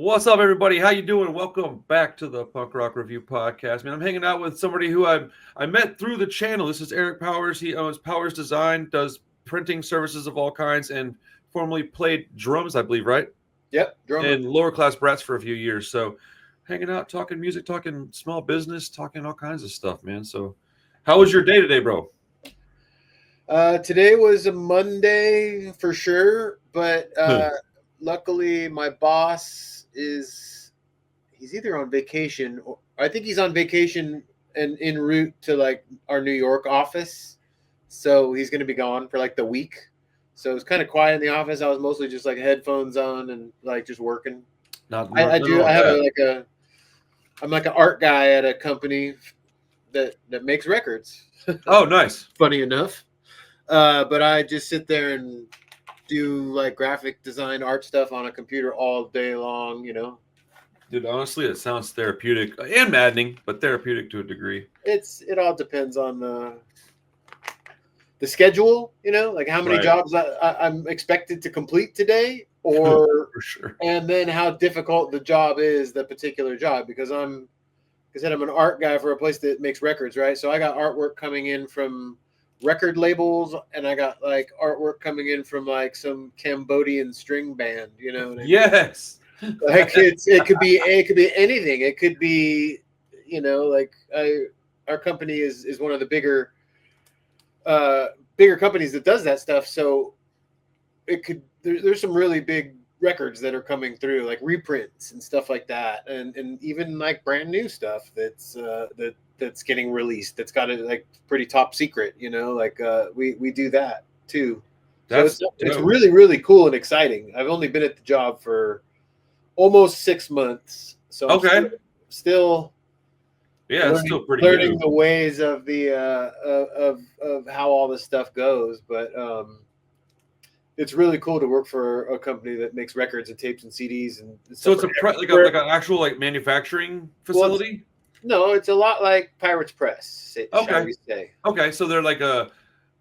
What's up, everybody? How you doing? Welcome back to the Punk Rock Review Podcast. Man, I'm hanging out with somebody who I met through the channel. This is Eric Powers. He owns Powers Design, does printing services of all kinds, and formerly played drums, I believe, right? Yep, drummer. And lower class Brats for a few years. So, hanging out, talking music, talking small business, talking all kinds of stuff, man. So, how was your day today, bro? Today was a Monday for sure, but luckily my boss he's either on vacation or I think he's on vacation and en route to like our New York office. So he's going to be gone for like the week. So it was kind of quiet in the office. I was mostly just like headphones on and like just working. I'm like an art guy at a company that makes records. Oh, nice. Funny enough. But I just sit there and do like graphic design art stuff on a computer all day long, Dude, honestly, it sounds therapeutic and maddening, but therapeutic to a degree. It all depends on the schedule, like how many jobs I'm expected to complete today, or for sure. And then how difficult the job is, the particular job, because I'm an art guy for a place that makes records, right? So I got artwork coming in from record labels, and I got like artwork coming in from like some Cambodian string band, what I mean? Yes. Like it could be anything. It could be, like our company is one of the bigger companies that does that stuff. So there's some really big records that are coming through, like reprints and stuff like that, and even like brand new stuff that's getting released, that's got it like pretty top secret, like we do that too. So it's really, really cool and exciting. I've only been at the job for almost 6 months, so okay, still it's still pretty learning new. the ways of the of how all this stuff goes, but it's really cool to work for a company that makes records and tapes and CDs and so it's like an actual like manufacturing facility. No, it's a lot like Pirates Press, shall we say. Okay, so they're like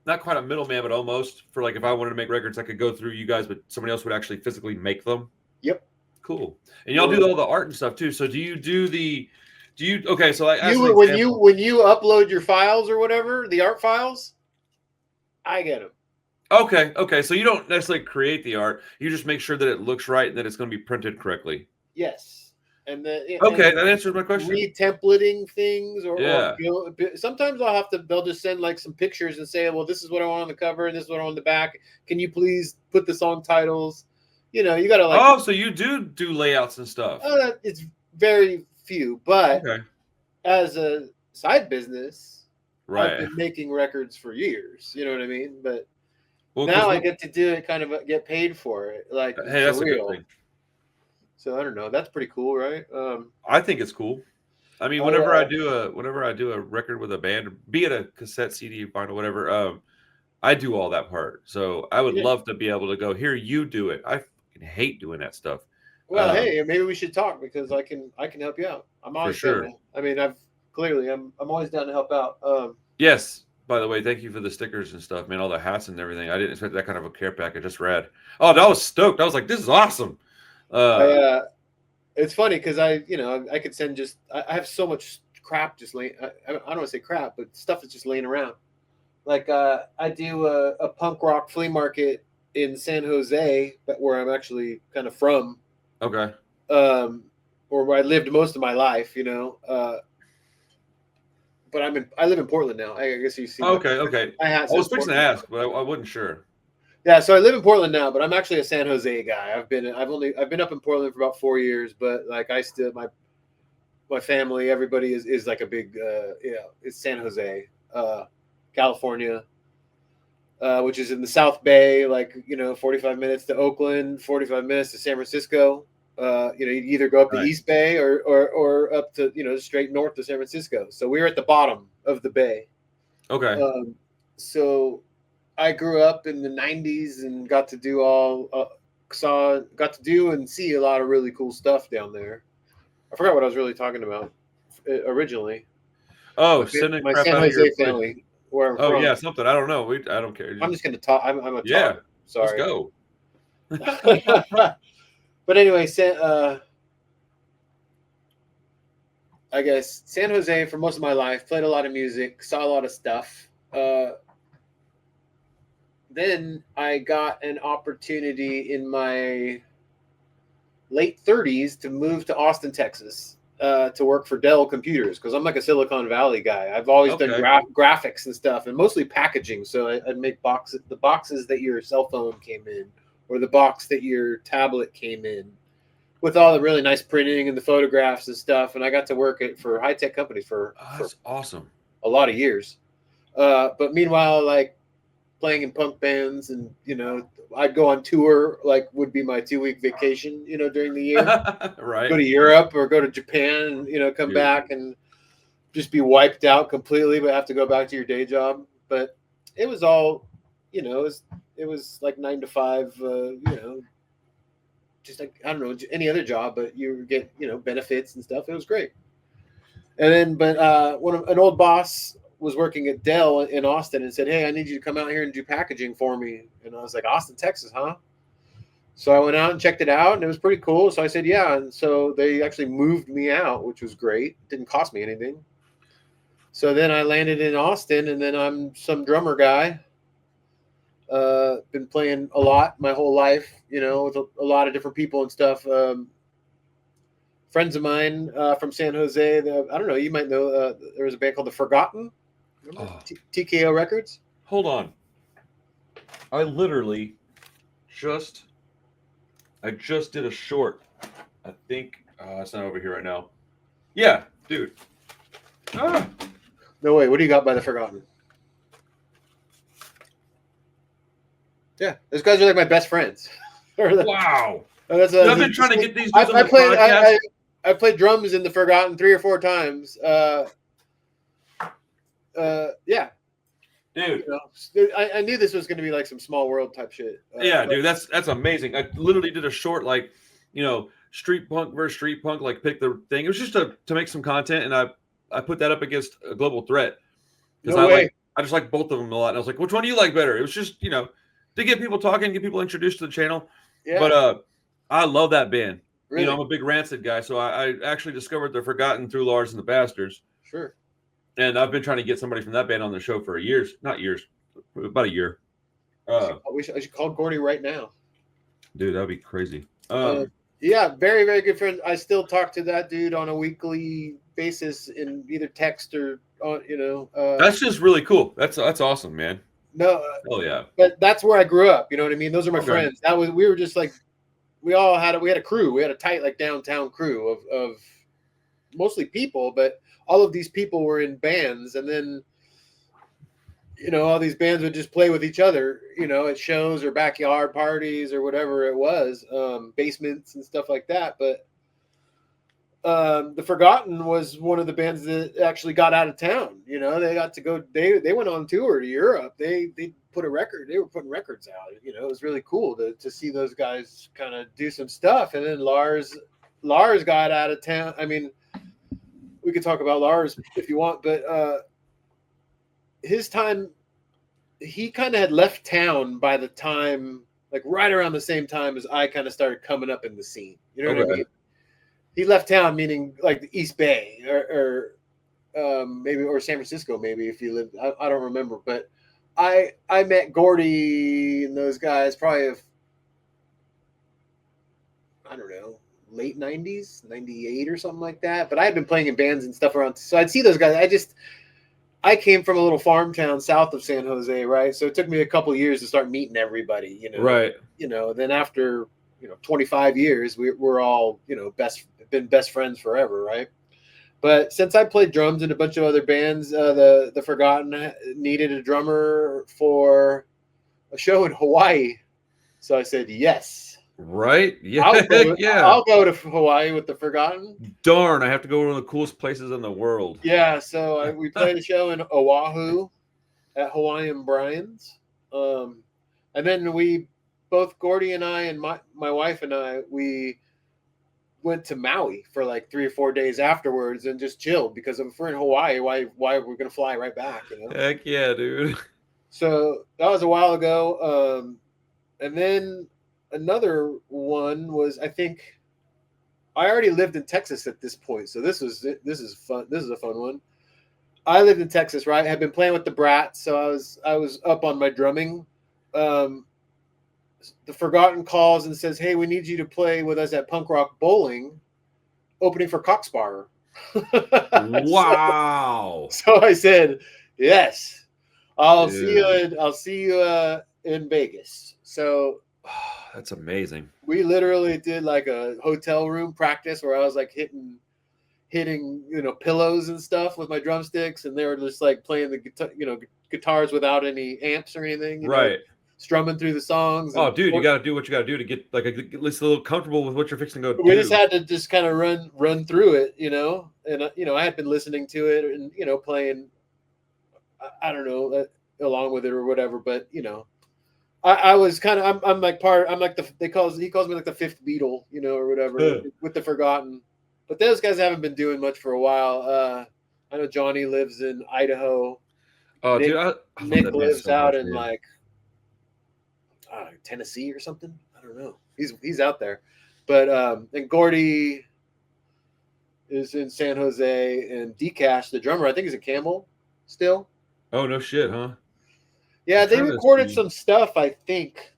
not quite a middleman, but almost, for like if I wanted to make records, I could go through you guys, but somebody else would actually physically make them. Yep. Cool. And y'all do all the art and stuff too. So okay, so like when you upload your files or whatever, the art files, I get them. Okay. So you don't necessarily create the art. You just make sure that it looks right and that it's going to be printed correctly. Yes. And that answers my question. Re-templating things, or sometimes they'll just send like some pictures and say, well, this is what I want on the cover and this is what I want on the back. Can you please put the song titles? You got to like. Oh, so you do layouts and stuff. It's very few, but as a side business, right, I've been making records for years. You know what I mean? But now I get to do it, kind of get paid for it. Like, hey, that's real. A good thing. So I don't know. That's pretty cool, right? I think it's cool. I mean, whenever I do a record with a band, be it a cassette, CD, vinyl, whatever, I do all that part. So I would love to be able to go, here, you do it. I fucking hate doing that stuff. Well, hey, maybe we should talk, because I can help you out. I'm always sure. I mean, I'm always down to help out. Yes. By the way, thank you for the stickers and stuff, man. All the hats and everything. I didn't expect that kind of a care package. Just rad. Oh, I was stoked. I was like, this is awesome. It's funny because I could send I have so much crap just laying. I don't want to say crap, but stuff is just laying around. Like I do a punk rock flea market in San Jose, where I'm actually kind of from. Okay. Or where I lived most of my life, but I live in Portland now. I guess you see. Okay. I was fixing to ask, but I wasn't sure. Yeah, so I live in Portland now, but I'm actually a San Jose guy. I've been up in Portland for about 4 years, but like I still my family, everybody is like a big it's San Jose, California, which is in the South Bay, like 45 minutes to Oakland, 45 minutes to San Francisco. You either go up the East Bay or up to straight north to San Francisco. So we're at the bottom of the bay. Okay. So I grew up in the 90s and got to do and see a lot of really cool stuff down there. I forgot what I was really talking about originally. Oh, sending my crap San out of Jose your family. Where I'm from. Yeah, something. I don't know. I don't care. I'm just going to talk. I'm a talker. Sorry. Let's go. But anyway, I guess, San Jose for most of my life. Played a lot of music, saw a lot of stuff. Then I got an opportunity in my late 30s to move to Austin, Texas, to work for Dell Computers because I'm like a Silicon Valley guy. I've always done graphics and stuff, and mostly packaging. So I'd make the boxes that your cell phone came in, or the box that your tablet came in, with all the really nice printing and the photographs and stuff. And I got to work for high tech companies for that's awesome. A lot of years. But meanwhile, like playing in punk bands, and I'd go on tour, like would be my 2-week vacation, during the year. Right. Go to Europe or go to Japan, and come back and just be wiped out completely, but have to go back to your day job. But it was all, it was like 9 to 5, just like, I don't know, any other job, but you get, benefits and stuff. It was great. And then, but an old boss was working at Dell in Austin and said, "Hey, I need you to come out here and do packaging for me." And I was like, "Austin, Texas, huh?" So I went out and checked it out, and it was pretty cool. So I said, "Yeah." And so they actually moved me out, which was great. Didn't cost me anything. So then I landed in Austin, and then I'm some drummer guy. Been playing a lot my whole life, with a lot of different people and stuff. Friends of mine from San Jose, I don't know, you might know, there was a band called The Forgotten. TKO Records. Hold on. I literally I just did a short. I think it's not over here right now. Yeah, dude. No way. What do you got by The Forgotten? Yeah, those guys are like my best friends. Wow. That's I've been trying to get these dudes on the podcast. I played drums in The Forgotten 3 or 4 times. Yeah. Dude, I knew this was going to be like some Small World type shit. Dude, that's amazing. I literally did a short, like, street punk versus street punk, like pick the thing. It was just to make some content, and I put that up against a Global Threat because I just like both of them a lot. And I was like, which one do you like better? It was just to get people talking, get people introduced to the channel. Yeah. But I love that band. Really? I'm a big Rancid guy, so I actually discovered The Forgotten through Lars and the Bastards. Sure. And I've been trying to get somebody from that band on the show for about a year. I should call Gordy right now. Dude, that'd be crazy. Yeah, very, very good friend. I still talk to that dude on a weekly basis in either text or that's just really cool. That's awesome, man. No. Oh yeah. But that's where I grew up. You know what I mean? Those are my friends. We were just like, we had a crew. We had a tight, like, downtown crew of mostly people, but all of these people were in bands, and then all these bands would just play with each other, at shows or backyard parties or whatever it was, basements and stuff like that. But The Forgotten was one of the bands that actually got out of town. They got to go. They went on tour to Europe. They put a record. They were putting records out. It was really cool to see those guys kind of do some stuff. And then Lars got out of town. I mean, we could talk about Lars if you want, but his time, he kind of had left town by the time, like right around the same time as I kind of started coming up in the scene. You know what I mean? He left town, meaning like the East Bay or maybe, or San Francisco, maybe, if you lived. I don't remember, but I met Gordy and those guys probably I don't know, late 90s, 98 or something like that. But I had been playing in bands and stuff around, so I'd see those guys. I came from a little farm town south of San Jose, right? So it took me a couple of years to start meeting everybody, Right. Then after 25 years, we're all been best friends forever, right? But since I played drums in a bunch of other bands, the Forgotten needed a drummer for a show in Hawaii, so I said yes. Right? Yeah. I'll go to Hawaii with the Forgotten. Darn, I have to go to one of the coolest places in the world. Yeah, so we played a show in Oahu at Hawaiian Brian's. And then we both, Gordy and I and my wife and I, we went to Maui for like 3 or 4 days afterwards and just chilled, because if we're in Hawaii, why are we going to fly right back? Heck yeah, dude. So that was a while ago. And then another one was, I think I already lived in Texas at this point, so this is fun. This is a fun one. I lived in Texas, right? I had been playing with the Brats, so I was up on my drumming. The Forgotten calls and says, "Hey, we need you to play with us at Punk Rock Bowling, opening for Coxbar." Wow. So I said, "Yes, I'll Dude. see you in Vegas." So That's amazing. we literally did like a hotel room practice where I was like hitting pillows and stuff with my drumsticks, and they were just like playing the guitar, guitars without any amps or anything, Right. strumming through the songs. Oh, And dude, you got to do what you got to do to get like at least a little comfortable with what you're fixing to go we do. just had to just kind of run through it, and I had been listening to it and playing, I don't know, along with it or whatever, but I was kind of I'm like he calls me like the fifth Beatle, or whatever, with the Forgotten. But those guys haven't been doing much for a while. I know Johnny lives in Idaho. Oh, Nick, dude, I love Nick that man lives so out much, in man. like Tennessee or something. I don't know. He's out there, but and Gordy is in San Jose, and Dcash, the drummer, I think he's a Camel still. Oh, no shit, huh? Yeah, I'm they trying to recorded see. some stuff. I think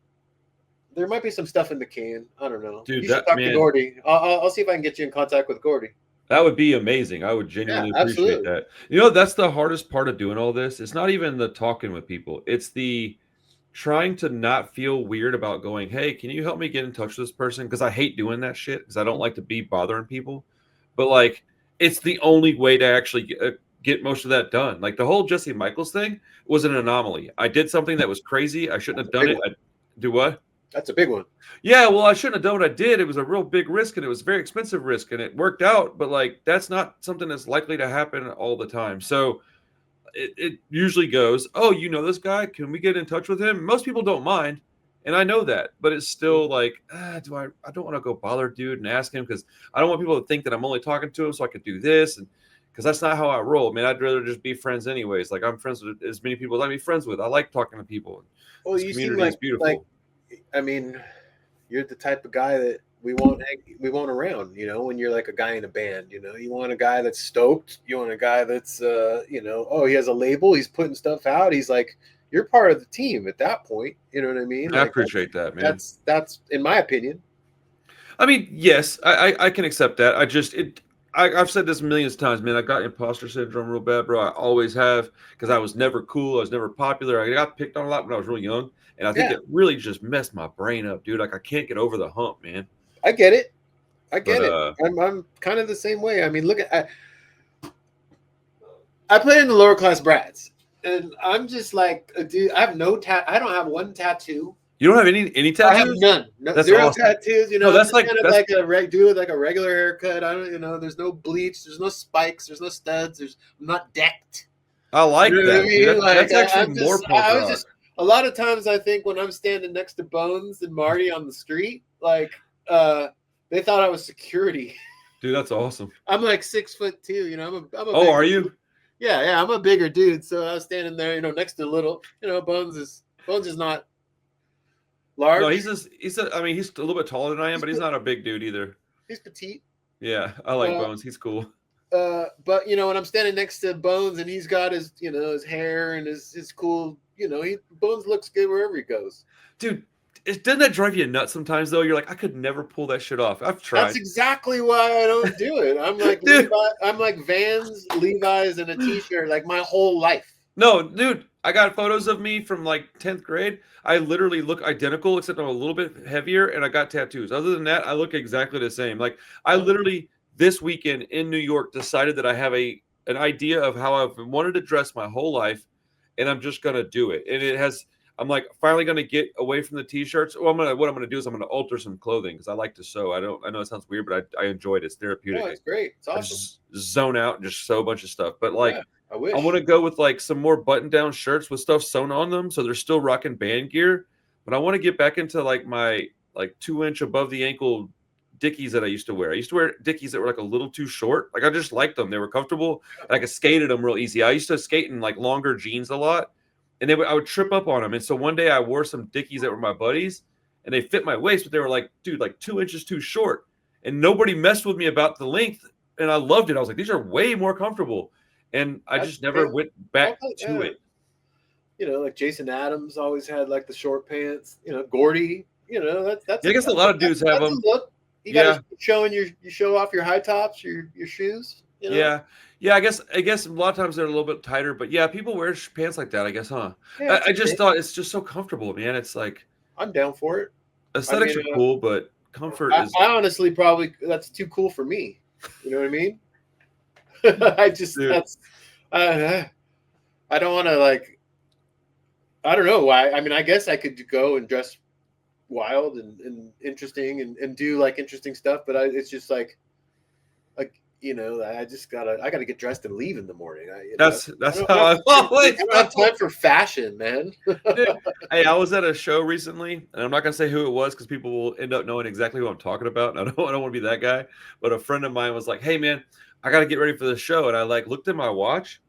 there might be some stuff in the can. I don't know. Dude, You should that talk to man, Gordy. I'll see if I can get you in contact with Gordy. that would be amazing. I would Yeah, genuinely appreciate absolutely. that. That's the hardest part of doing all this. It's not even the talking with people. It's the trying to not feel weird about going, "Hey, can you help me get in touch with this person?" Because I hate doing that shit because I don't like to be bothering people. But like, it's the only way to actually get most of that done. Like the whole Jesse Michaels thing was an anomaly. I did something that was crazy. I shouldn't That's have a done big it. one. I do what? That's a big one. Yeah, well, I shouldn't have done what I did. It was a real big risk and it was a very expensive risk and it worked out. But like, that's not something that's likely to happen all the time. So it usually goes, "Oh, you know this guy? Can we get in touch with him?" Most people don't mind, and I know that, but it's still like, do I don't want to go bother dude and ask him because I don't want people to think that I'm only talking to him so I could do this, and because that's not how I roll, man. I'd rather just be friends anyways. Like I'm friends with as many people as I be friends with. I like talking to people. Well, This you seem community is like beautiful. I mean, you're the type of guy that we want around. When you're like a guy in a band, you want a guy that's stoked. You want a guy that's oh, he has a label. He's putting stuff out. He's like, you're part of the team at that point. You know what I mean? I Like appreciate that, man. that's in my opinion. I mean, yes, I can accept that. I've said this millions of times, man. I got imposter syndrome real bad, bro. I always have because I was never cool. I was never popular. I got picked on a lot when I was really young, and I think Yeah, it really just messed my brain up, dude. Like I can't get over the hump, man. I get it. I But get it. I'm kind of the same way. I mean, look at I play in the lower class Brats, and I'm just like, dude. I have I don't have one tattoo. you don't have any I have tattoos? none. No, That's zero awesome. tattoos. No, I'm that's just like kind of that's like a dude with like a regular haircut. I don't, there's no bleach. There's no spikes. There's no studs. I'm not decked. I You like know what I that, dude. mean? Like That's actually I'm more just, punk I was rock, just. A lot of times, I think when I'm standing next to Bones and Marty on the street, like, they thought I was security. dude. That's awesome. I'm like 6'2". I'm a Oh, bigger are dude. you? Yeah, I'm a bigger dude. So I was standing there, next to little. Bones is not No, large. I mean, he's a little bit taller than I am, He's but he's not a big dude either. he's petite. Yeah, I like Uh, Bones. He's cool. but when I'm standing next to Bones and he's got his his hair and his cool Bones looks good wherever he goes. Dude, doesn't that drive you nuts sometimes though? You're like, I could never pull that shit off. I've That's tried. exactly why I don't do it. I'm like Dude, I'm like Vans, Levi's, and a t-shirt like my whole life. no, dude, I got photos of me from like 10th grade. I literally look identical, except I'm a little bit heavier and I got tattoos. Other than that, I look exactly the same. Like I literally this weekend in New York decided that I have an idea of how I've wanted to dress my whole life, and I'm just gonna do it. And I'm like finally gonna get away from the t-shirts. Well, what I'm gonna do is I'm gonna alter some clothing because I like to sew. I know it sounds weird, but I enjoy it. It's No, therapeutic. it's great. It's I awesome. just zone out and just sew a bunch of stuff. But Yeah, like I wish. I want to go with like some more button-down shirts with stuff sewn on them, so they're still rocking band gear. But I want to get back into like my like 2-inch above the ankle Dickies that I used to wear. I used to wear Dickies that were like a little too short. Like I just liked them. They were comfortable. And I could skate at them real easy. I used to skate in like longer jeans a lot, and I would trip up on them. And so one day I wore some Dickies that were my buddies, and they fit my waist, but they were like, dude, like 2 inches too short. and nobody messed with me about the length, and I loved it. I was like, these are way more comfortable, and I just never went back to it. Like Jason Adams always had like the short pants. Gordy. That's. Yeah, I guess a lot of dudes have them. Look. You got to show off your high tops, your shoes. Yeah. I guess a lot of times they're a little bit tighter, but yeah, people wear pants like that, I guess, huh? Yeah, I just thought it's just so comfortable, man. It's like I'm down for it. Aesthetics are cool, but comfort is. I honestly probably that's too cool for me. You know what I mean? I just I don't want to like. I don't know why. I mean, I guess I could go and dress wild and interesting and do like interesting stuff, but it's just like I just gotta get dressed and leave in the morning. That's how I always. I don't have time for fashion, man. Dude, hey, I was at a show recently, and I'm not gonna say who it was because people will end up knowing exactly who I'm talking about. And I don't want to be that guy, but a friend of mine was like, "Hey, man, I gotta get ready for the show," and I like looked at my watch,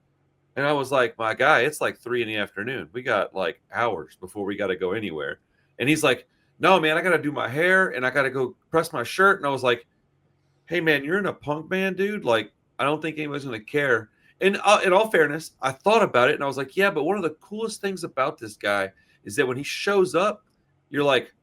and I was like, "My guy, it's like 3 PM. We got like hours before we got to go anywhere." And he's like, "No, man, I gotta do my hair and I gotta go press my shirt." And I was like, "Hey, man, you're in a punk band, dude. Like, I don't think anybody's going to care." And in all fairness, I thought about it, and I was like, yeah, but one of the coolest things about this guy is that when he shows up, you're like,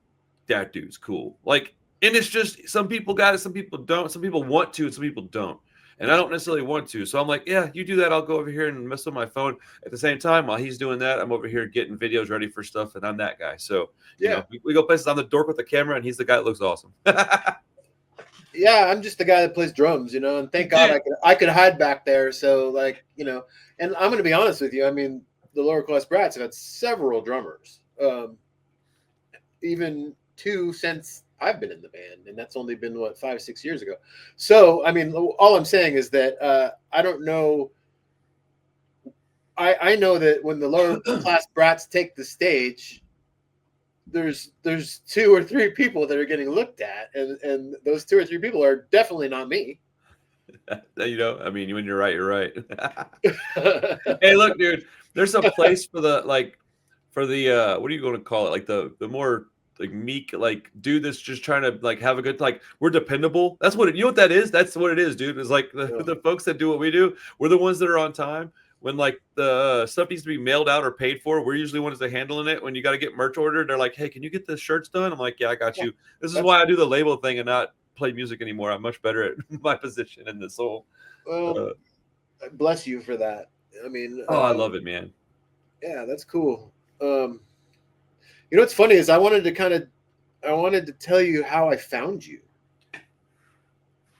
that dude's cool. Like, and it's just some people got it, some people don't. Some people want to, and some people don't. And I don't necessarily want to. So I'm like, yeah, you do that. I'll go over here and mess with my phone. At the same time, while he's doing that, I'm over here getting videos ready for stuff, and I'm that guy. So, we go places. I'm the dork with the camera, and he's the guy that looks awesome. Yeah, I'm just the guy that plays drums, and thank God I could hide back there. So and I'm going to be honest with you. I mean, the lower class Brats have had several drummers, even 2 since I've been in the band, and that's only been 5-6 years ago. So, I mean, all I'm saying is that I don't know. I know that when the lower class Brats take the stage, there's 2 or 3 people that are getting looked at, and those 2 or 3 people are definitely not me. I mean, when you're right, you're right. Hey, look, dude, there's a place for the what are you going to call it? Like the more like meek, like dude that's just trying to like have a good, like we're dependable. That's what what that is. That's what it is, dude. It's like the folks that do what we do. We're the ones that are on time. When like the stuff needs to be mailed out or paid for, we're usually ones that handling it. When you got to get merch ordered, they're like, "Hey, can you get the shirts done?" I'm like, "Yeah, I got you." This is why I do the label thing and not play music anymore. I'm much better at my position in this whole. Well, bless you for that. I mean, I love it, man. Yeah, that's cool. What's funny is I wanted to tell you how I found you.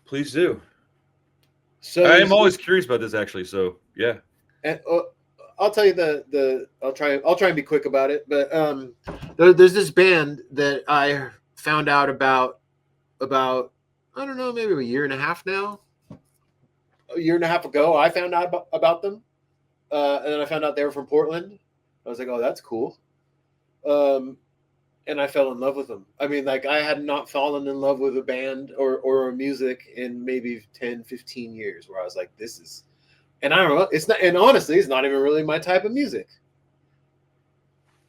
Please do. So I am always curious about this, actually. So yeah. And I'll tell you I'll try and be quick about it, but there's this band that I found out about I don't know, maybe a year and a half now. A year and a half ago, I found out about them, and then I found out they were from Portland. I was like, oh, that's cool, and I fell in love with them. I mean, like I had not fallen in love with a band or music in maybe 10, 15 years, where I was like, this is. And I don't know, it's not, and honestly, it's not even really my type of music.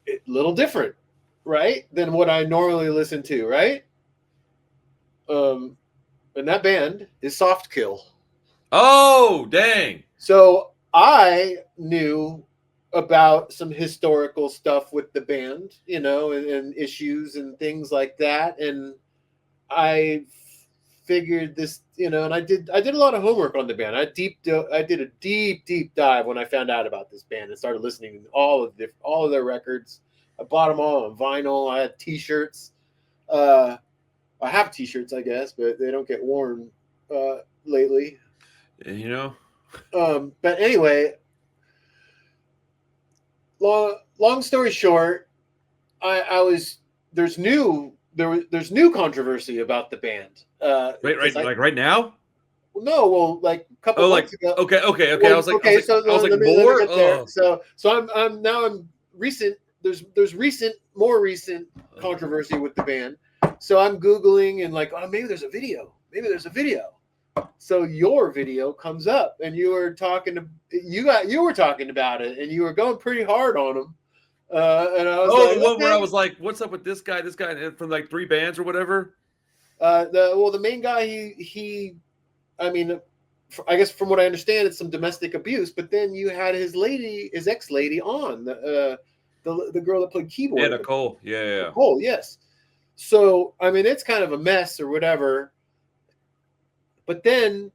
It's a little different, right, than what I normally listen to, right? And that band is Soft Kill. Oh, dang. So I knew about some historical stuff with the band, and issues and things like that. And I figured this, and I did a lot of homework on the band. I did a deep dive when I found out about this band and started listening to all of their records. I bought them all on vinyl. I had T-shirts. I have T-shirts, I guess, but they don't get worn lately. But anyway, long story short, there's new controversy about the band. Right now? No, well, like a couple months ago. Okay. Well, I was like, more. I'm recent. There's more recent controversy with the band. So I'm Googling and like, oh, maybe there's a video. So your video comes up, and you were talking about it, and you were going pretty hard on them. And I was the one where I was like, what's up with this guy from like 3 bands or whatever? The main guy, I mean, I guess from what I understand, it's some domestic abuse. But then you had his ex lady on the girl that played keyboard. Yeah, Nicole. Yeah. Nicole, yes. So I mean, it's kind of a mess or whatever. But then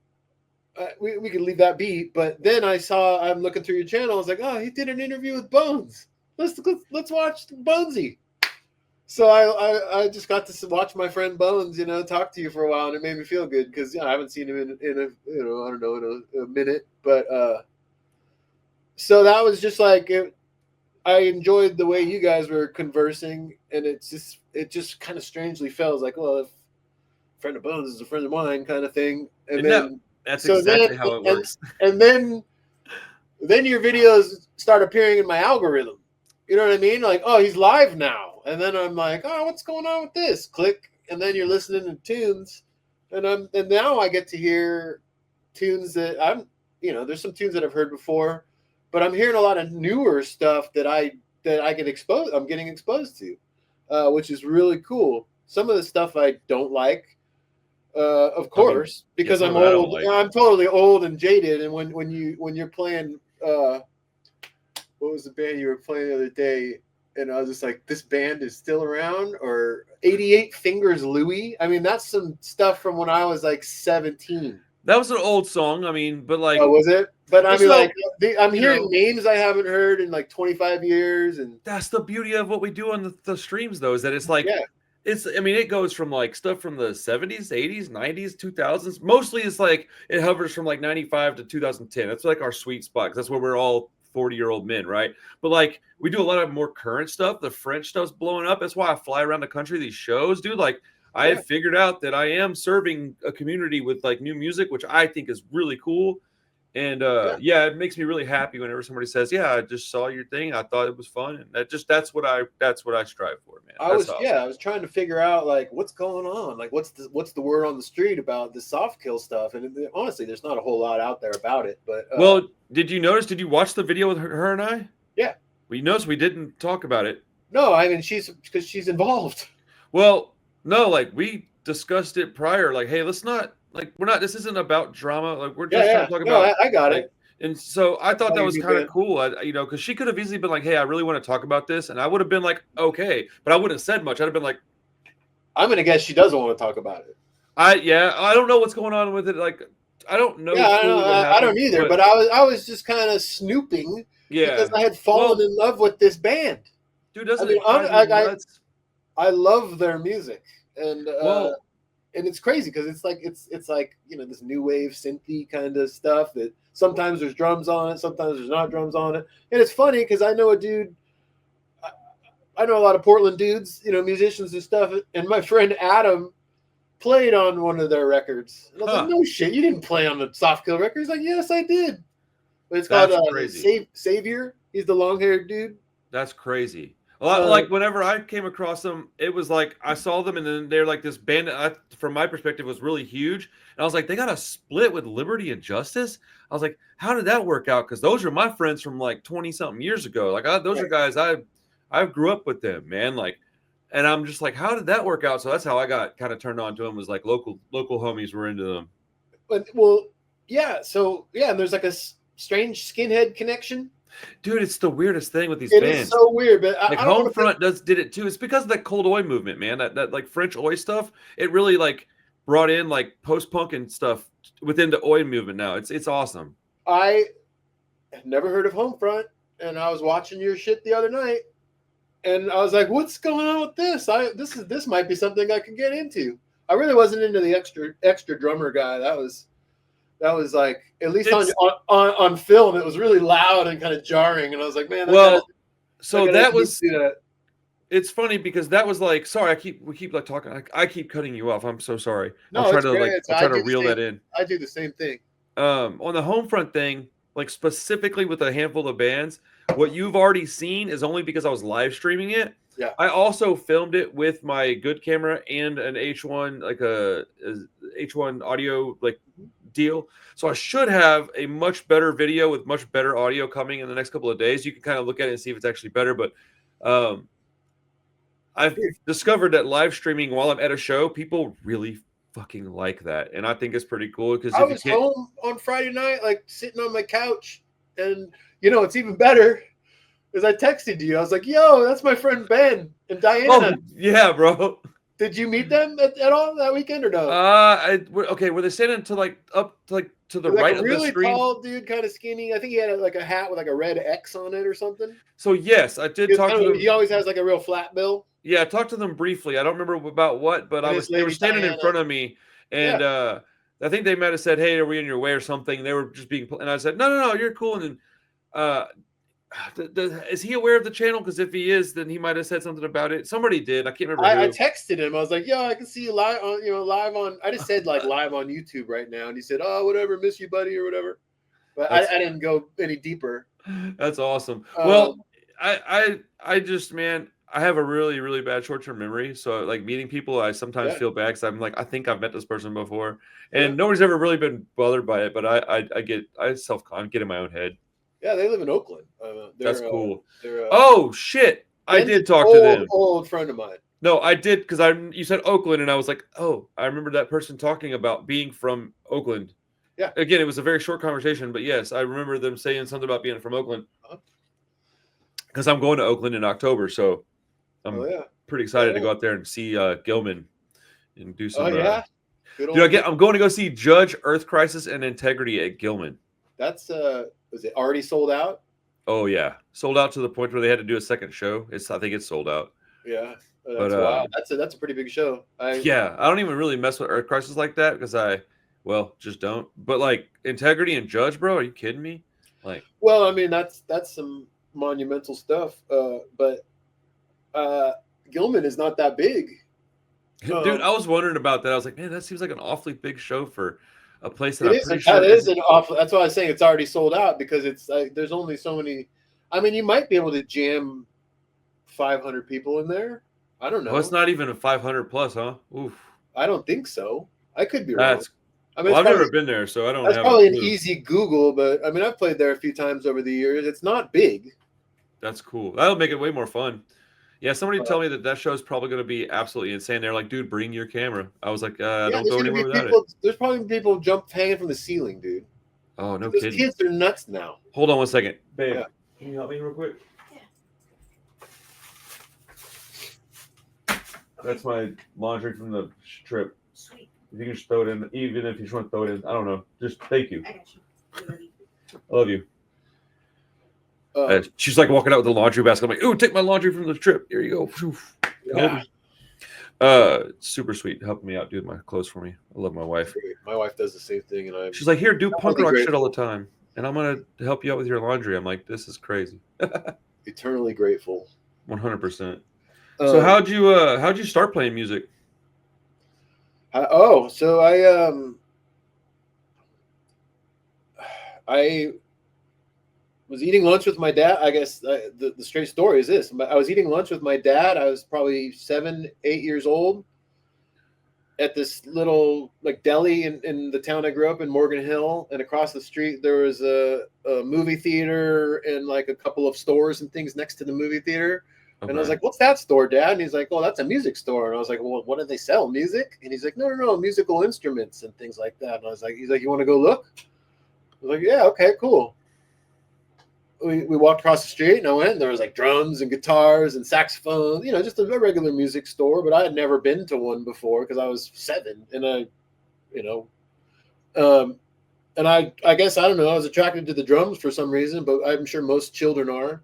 we could leave that be. But then I'm looking through your channel. I was like, oh, he did an interview with Bones. Let's watch Bonesy. So I just got to watch my friend Bones, talk to you for a while, and it made me feel good because I haven't seen him in I don't know, in a minute. But so that was just like I enjoyed the way you guys were conversing, and it just kind of strangely felt like, well, if a friend of Bones is a friend of mine, kind of thing. And that's exactly how it works. And then your videos start appearing in my algorithm. You know what I mean? Like, oh, he's live now. And then I'm like, oh, what's going on with this? Click. And then you're listening to tunes. And now I get to hear tunes that there's some tunes that I've heard before, but I'm hearing a lot of newer stuff that I'm getting exposed to, which is really cool. Some of the stuff I don't like, of course, because I'm old. I'm totally old and jaded. And when you're playing, what was the band you were playing the other day? And I was just like, this band is still around? Or 88 Fingers Louie? I mean, that's some stuff from when I was like 17. That was an old song. I mean, but like, oh, was it? But I mean, I'm hearing names I haven't heard in like 25 years, and that's the beauty of what we do on the streams, though, is that it's like, it goes from like stuff from the 70s, 80s, 90s, 2000s. Mostly it's like it hovers from like 95 to 2010. That's like our sweet spot, because that's where we're all 40-year-old men, right? But like we do a lot of more current stuff. The French stuff's blowing up. That's why I fly around the country, these shows, dude. Like I have figured out that I am serving a community with like new music, which I think is really cool. And it makes me really happy whenever somebody says, yeah, I just saw your thing, I thought it was fun. And that's what I strive for, man. I was trying to figure out like what's going on, like what's the word on the street about the soft kill stuff, and honestly there's not a whole lot out there about it. But well, did you watch the video with her and I? Yeah. We noticed we didn't talk about it. No, I mean because she's involved. Well, no, like we discussed it prior, like, hey, let's not, like, this isn't about drama, like we're just trying to talk about. I got it. And so I thought that was kind of cool, because she could have easily been like, hey, I really want to talk about this, and I would have been like, okay, but I wouldn't have said much. I'd have been like, I'm gonna guess she doesn't want to talk about it. I don't know what's going on with it. Like, I don't know. Yeah, I don't either. But I was just kind of snooping. Yeah, because I had fallen in love with this band. Dude, doesn't I love their music, and it's crazy because it's like this new wave synthy kind of stuff that sometimes there's drums on it, sometimes there's not drums on it, and it's funny because I know I know a lot of Portland dudes, musicians and stuff, and my friend Adam played on one of their records, and I was like, no shit, you didn't play on the Soft Kill record? He's like, yes, I did. But it's called Savior. He's the long-haired dude. That's crazy. Like whenever I came across them, it was like I saw them, and then they're like this band that from my perspective was really huge. And I was like, they got a split with Liberty and Justice. I was like, how did that work out? Because those are my friends from like 20-something years ago. Like those are guys I grew up with them, man. Like, and I'm just like, how did that work out? So that's how I got kind of turned on to them. Was like local homies were into them. But and there's like a strange skinhead connection. Dude, it's the weirdest thing with these bands. It is so weird, but like Homefront did it too. It's because of that Cold Oi movement, man. That like French Oi stuff. It really like brought in like post-punk and stuff within the Oi movement. Now it's awesome. I have never heard of Homefront, and I was watching your shit the other night, and I was like, "What's going on with this? This might be something I could get into." I really wasn't into the extra drummer guy. That was like, at least on film, it was really loud and kind of jarring, and I was like, man. It's funny because that was like, sorry, we keep like talking. I keep cutting you off. I'm so sorry. No, I'll try to reel that in. I do the same thing. On the Homefront thing, like specifically with a handful of bands, what you've already seen is only because I was live streaming it. Yeah. I also filmed it with my good camera and an H1, like a H1 audio like deal. So I should have a much better video with much better audio coming in the next couple of days. You can kind of look at it and see if it's actually better. But I've discovered that live streaming while I'm at a show, people really fucking like that, and I think it's pretty cool because I if you was can't, home on Friday night, like sitting on my couch, and it's even better is I texted you. I was like, "Yo, that's my friend Ben and Diana. oh yeah, bro. Did you meet them at all that weekend or no?" Okay, were they standing to like up to like to the He's like right a of the really screen? tall dude, kind of skinny. I think he had like a hat with like a red X on it or something. So yes, I did He was talk to he them. always has like a real flat bill. Yeah, I talked to them briefly. I don't remember about what, but And his they were lady standing in Diana. front of me, and Yeah. I think they might have said, "Hey, are we in your way or something?" They were just being, and I said, "No, no, no, you're cool." And then, uh, is he aware of the channel? Because if he is, then he might have said something about it. Somebody did. I can't remember I who. texted him. I was like, "Yo, I can see you live on, live on." I just said like live on YouTube right now, and he said, "Oh, whatever, miss you, buddy, or whatever." But I didn't go any deeper. That's awesome. Well, I just, man, I have a really really bad short term memory. So like meeting people, I sometimes Yeah, feel bad because I'm like, I think I've met this person before, yeah, and nobody's ever really been bothered by it. But I get get in my own head. yeah. They live in Oakland. That's cool. They're Oh shit! I Ben's did an talk to them. old friend of mine. No, I did because you said Oakland, and I was like, oh, I remember that person talking about being from Oakland. Yeah. Again, it was a very short conversation, but yes, I remember them saying something about being from Oakland because I'm going to Oakland in October, so Oh I'm yeah. pretty excited Yeah. to go out there and see Gilman and do some. Oh yeah. Good old. Dude, I'm going to go see Judge Earth Crisis and Integrity at Gilman. That's was it already sold out? Oh yeah, sold out to the point where they had to do a second show. I think it's sold out. Yeah. But That's wild. That's a pretty big show. Yeah, I don't even really mess with Earth Crisis like that because just don't. But like Integrity and Judge, bro, are you kidding me? Like, Well, I mean that's some monumental stuff. But Gilman is not that big. dude, I was wondering about that. I was like, man, that seems like an awfully big show for a place that It I'm is. pretty sure That is an awful. That's why I was saying it's already sold out because it's like there's only so many. I mean, you might be able to jam 500 people in there. I don't know. Well, it's not even a 500 plus, huh? Oof. I don't think so. I could be wrong. That's. I mean, Well, I've probably, never been there, so I don't that's have. probably a an clue. easy Google, but I mean, I've played there a few times over the years. It's not big. That's cool. That'll make it way more fun. Yeah, somebody tell me that show is probably going to be absolutely insane. They're like, dude, bring your camera. I was like, don't go anywhere without it. There's probably people hanging from the ceiling, dude. Oh, no Those kidding. kids are nuts now. Hold on one second. Babe, Yeah. Can you help me real quick? Yeah. That's my laundry from the trip. Sweet. If you can just throw it in, even if you just want to throw it in, I don't know. Just thank you. I got you. I love you. She's like walking out with the laundry basket. I'm like, ooh, take my laundry from the trip. Here you go. Yeah. Super sweet, helping me out, doing my clothes for me. I love my wife. My wife does the same thing, and She's like, here, do punk rock grateful. shit all the time, and I'm gonna help you out with your laundry. I'm like, this is crazy. eternally grateful. 100%. So how'd you start playing music? So I was eating lunch with my dad. I guess the straight story is this: I was eating lunch with my dad. I was probably 7, 8 years old at this little like deli in the town I grew up in, Morgan Hill, and across the street there was a movie theater and like a couple of stores and things next to the movie theater. Okay. And I was like, "What's that store, Dad?" And he's like, "Oh, that's a music store." And I was like, "Well, what do they sell? Music?" And he's like, No, musical instruments and things like that." And I was like, "He's like, you want to go look?" I was like, "Yeah, okay, cool." We walked across the street and I went, and there was like drums and guitars and saxophone, just a regular music store. But I had never been to one before because I was 7, and and I guess, I don't know, I was attracted to the drums for some reason, but I'm sure most children are.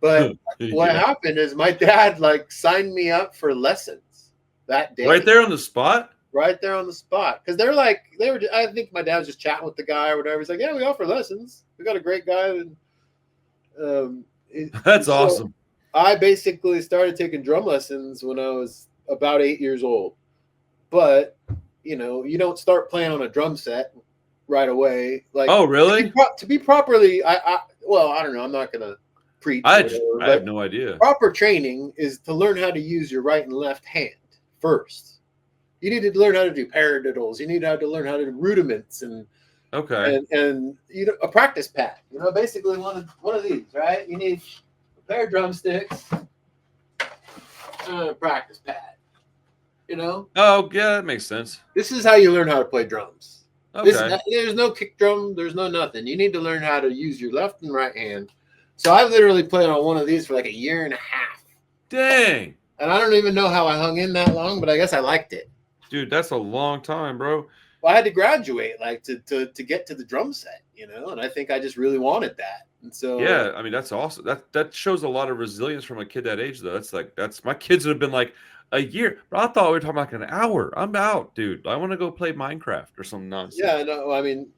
But what happened is my dad like signed me up for lessons that day. Right there on the spot? Right there on the spot. Because I think my dad was just chatting with the guy or whatever. He's like, "Yeah, we offer lessons. We got a great guy." And that's awesome. I basically started taking drum lessons when I was about 8 years old. But, you don't start playing on a drum set right away. Like, oh, really? To be properly, I don't know. I'm not going to preach. I have no idea. Proper training is to learn how to use your right and left hand first. You need to learn how to do paradiddles. You need to learn how to do rudiments and a practice pad. Basically one of these, right? You need a pair of drumsticks, practice pad. You know? Oh, yeah, that makes sense. This is how you learn how to play drums. Okay. There's no kick drum. There's no nothing. You need to learn how to use your left and right hand. So I literally played on one of these for like a year and a half. Dang. And I don't even know how I hung in that long, but I guess I liked it. Dude, that's a long time, bro. Well, I had to graduate like to get to the drum set, you know, and I think I just really wanted that. And so Yeah, I mean that's awesome. That shows a lot of resilience from a kid that age, though. That's my kids would have been like a year. But I thought we were talking like an hour. I'm out, dude. I want to go play Minecraft or some nonsense. yeah, no, I mean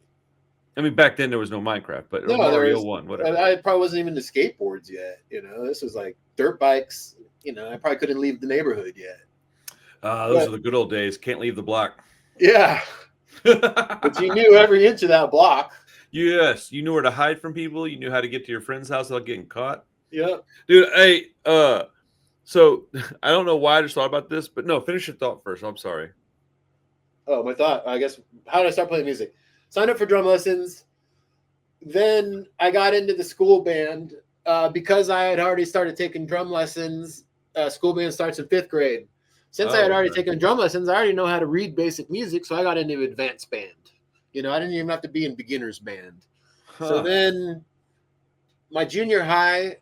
back then there was no Minecraft, but no, Mario 1, whatever. I probably wasn't even to skateboards yet, you know. This was like dirt bikes, you know. I probably couldn't leave the neighborhood yet. Those are the good old days. Can't leave the block. Yeah. But you knew every inch of that block. Yes, you knew where to hide from people. You knew how to get to your friend's house without getting caught. Yeah. Dude, hey, so I don't know why I just thought about this, but no, finish your thought first. I'm sorry. Oh, my thought. I guess how did I start playing music? Signed up for drum lessons. Then I got into the school band because I had already started taking drum lessons. School band starts in 5th grade. Since I had already taken drum lessons, I already know how to read basic music, so I got into advanced band. You know, I didn't even have to be in beginner's band. So then my junior high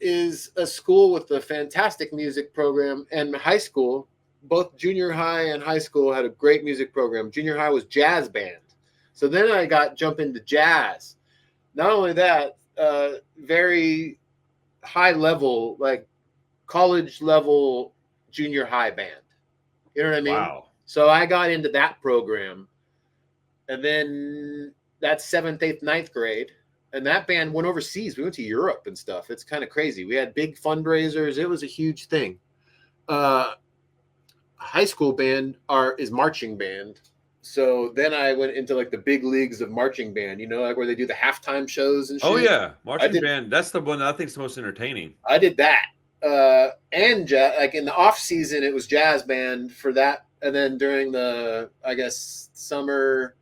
is a school with a fantastic music program, and high school, both junior high and high school had a great music program. Junior high was jazz band. So then I jump into jazz. Not only that, very high level, like college level junior high band. You know what I mean? Wow. So I got into that program. And then that's 7th, 8th, 9th grade. And that band went overseas. We went to Europe and stuff. It's kind of crazy. We had big fundraisers. It was a huge thing. High school band is marching band. So then I went into like the big leagues of marching band, you know, like where they do the halftime shows and shit. Oh, yeah. Marching band. That's the one that I think is the most entertaining. I did that. And like in the off season, it was jazz band for that. And then during the, I guess, summer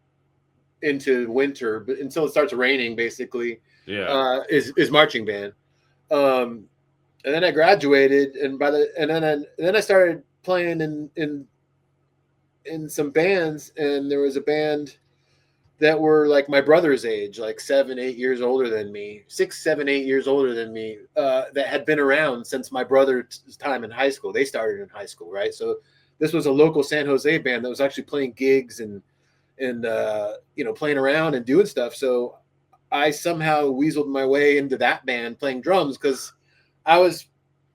into winter, but until it starts raining, basically, is marching band. And then I graduated, and then I started playing in some bands, and there was a band that were like my brother's age, like 7, 8 years older than me, 6, 7, 8 years older than me, that had been around since my brother's time in high school. They started in high school, right? So this was a local San Jose band that was actually playing gigs and you know, playing around and doing stuff. So I somehow weaseled my way into that band playing drums because I was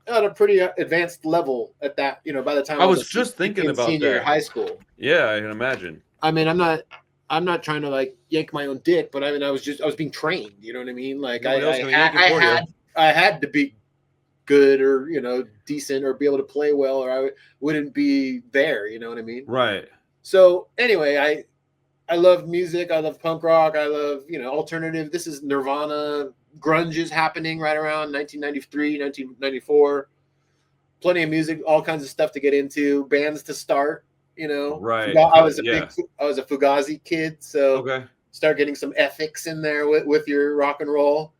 at a pretty advanced level at that, you know, by the time I was just thinking about senior that. High school. Yeah, I can imagine. I mean, I'm not trying to like yank my own dick, but I mean, I was being trained, you know what I mean? Like I had to be good or, you know, decent or be able to play well, or I wouldn't be there, you know what I mean? Right. So anyway, I love music. I love punk rock. I love, you know, alternative. This is Nirvana. Grunge is happening right around 1993, 1994. Plenty of music, all kinds of stuff to get into, bands to start, you know. Right. I was a Fugazi kid, so start getting some ethics in there with your rock and roll.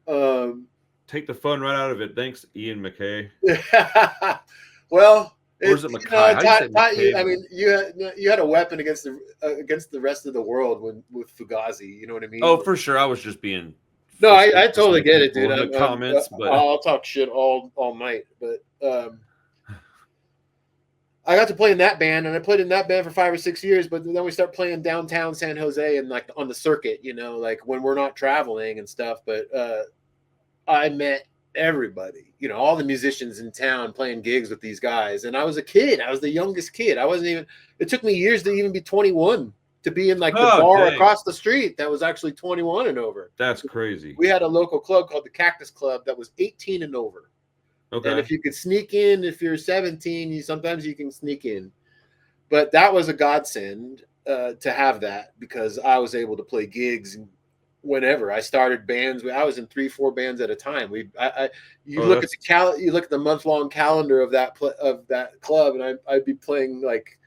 Take the fun right out of it. Thanks, Ian McKay. Well, or is it McKay? I mean, you had a weapon against the rest of the world with Fugazi. You know what I mean? Oh, for sure. I was just being. No, I totally get it, dude. In the comments, but I'll talk shit all night. But I got to play in that band, and I played in that band for 5 or 6 years. But then we start playing downtown San Jose and like on the circuit, you know, like when we're not traveling and stuff. But I met everybody, you know, all the musicians in town playing gigs with these guys. And I was a kid. I was the youngest kid. It took me years to even be 21 to be in like the bar across the street that was actually 21 and over. That's crazy. We had a local club called the Cactus Club that was 18 and over. Okay. And if you could sneak in, if you're 17, sometimes you can sneak in. But that was a godsend to have that, because I was able to play gigs whenever. I started bands. I was in 3-4 bands at a time. You look at the month-long calendar of that club, and I'd be playing like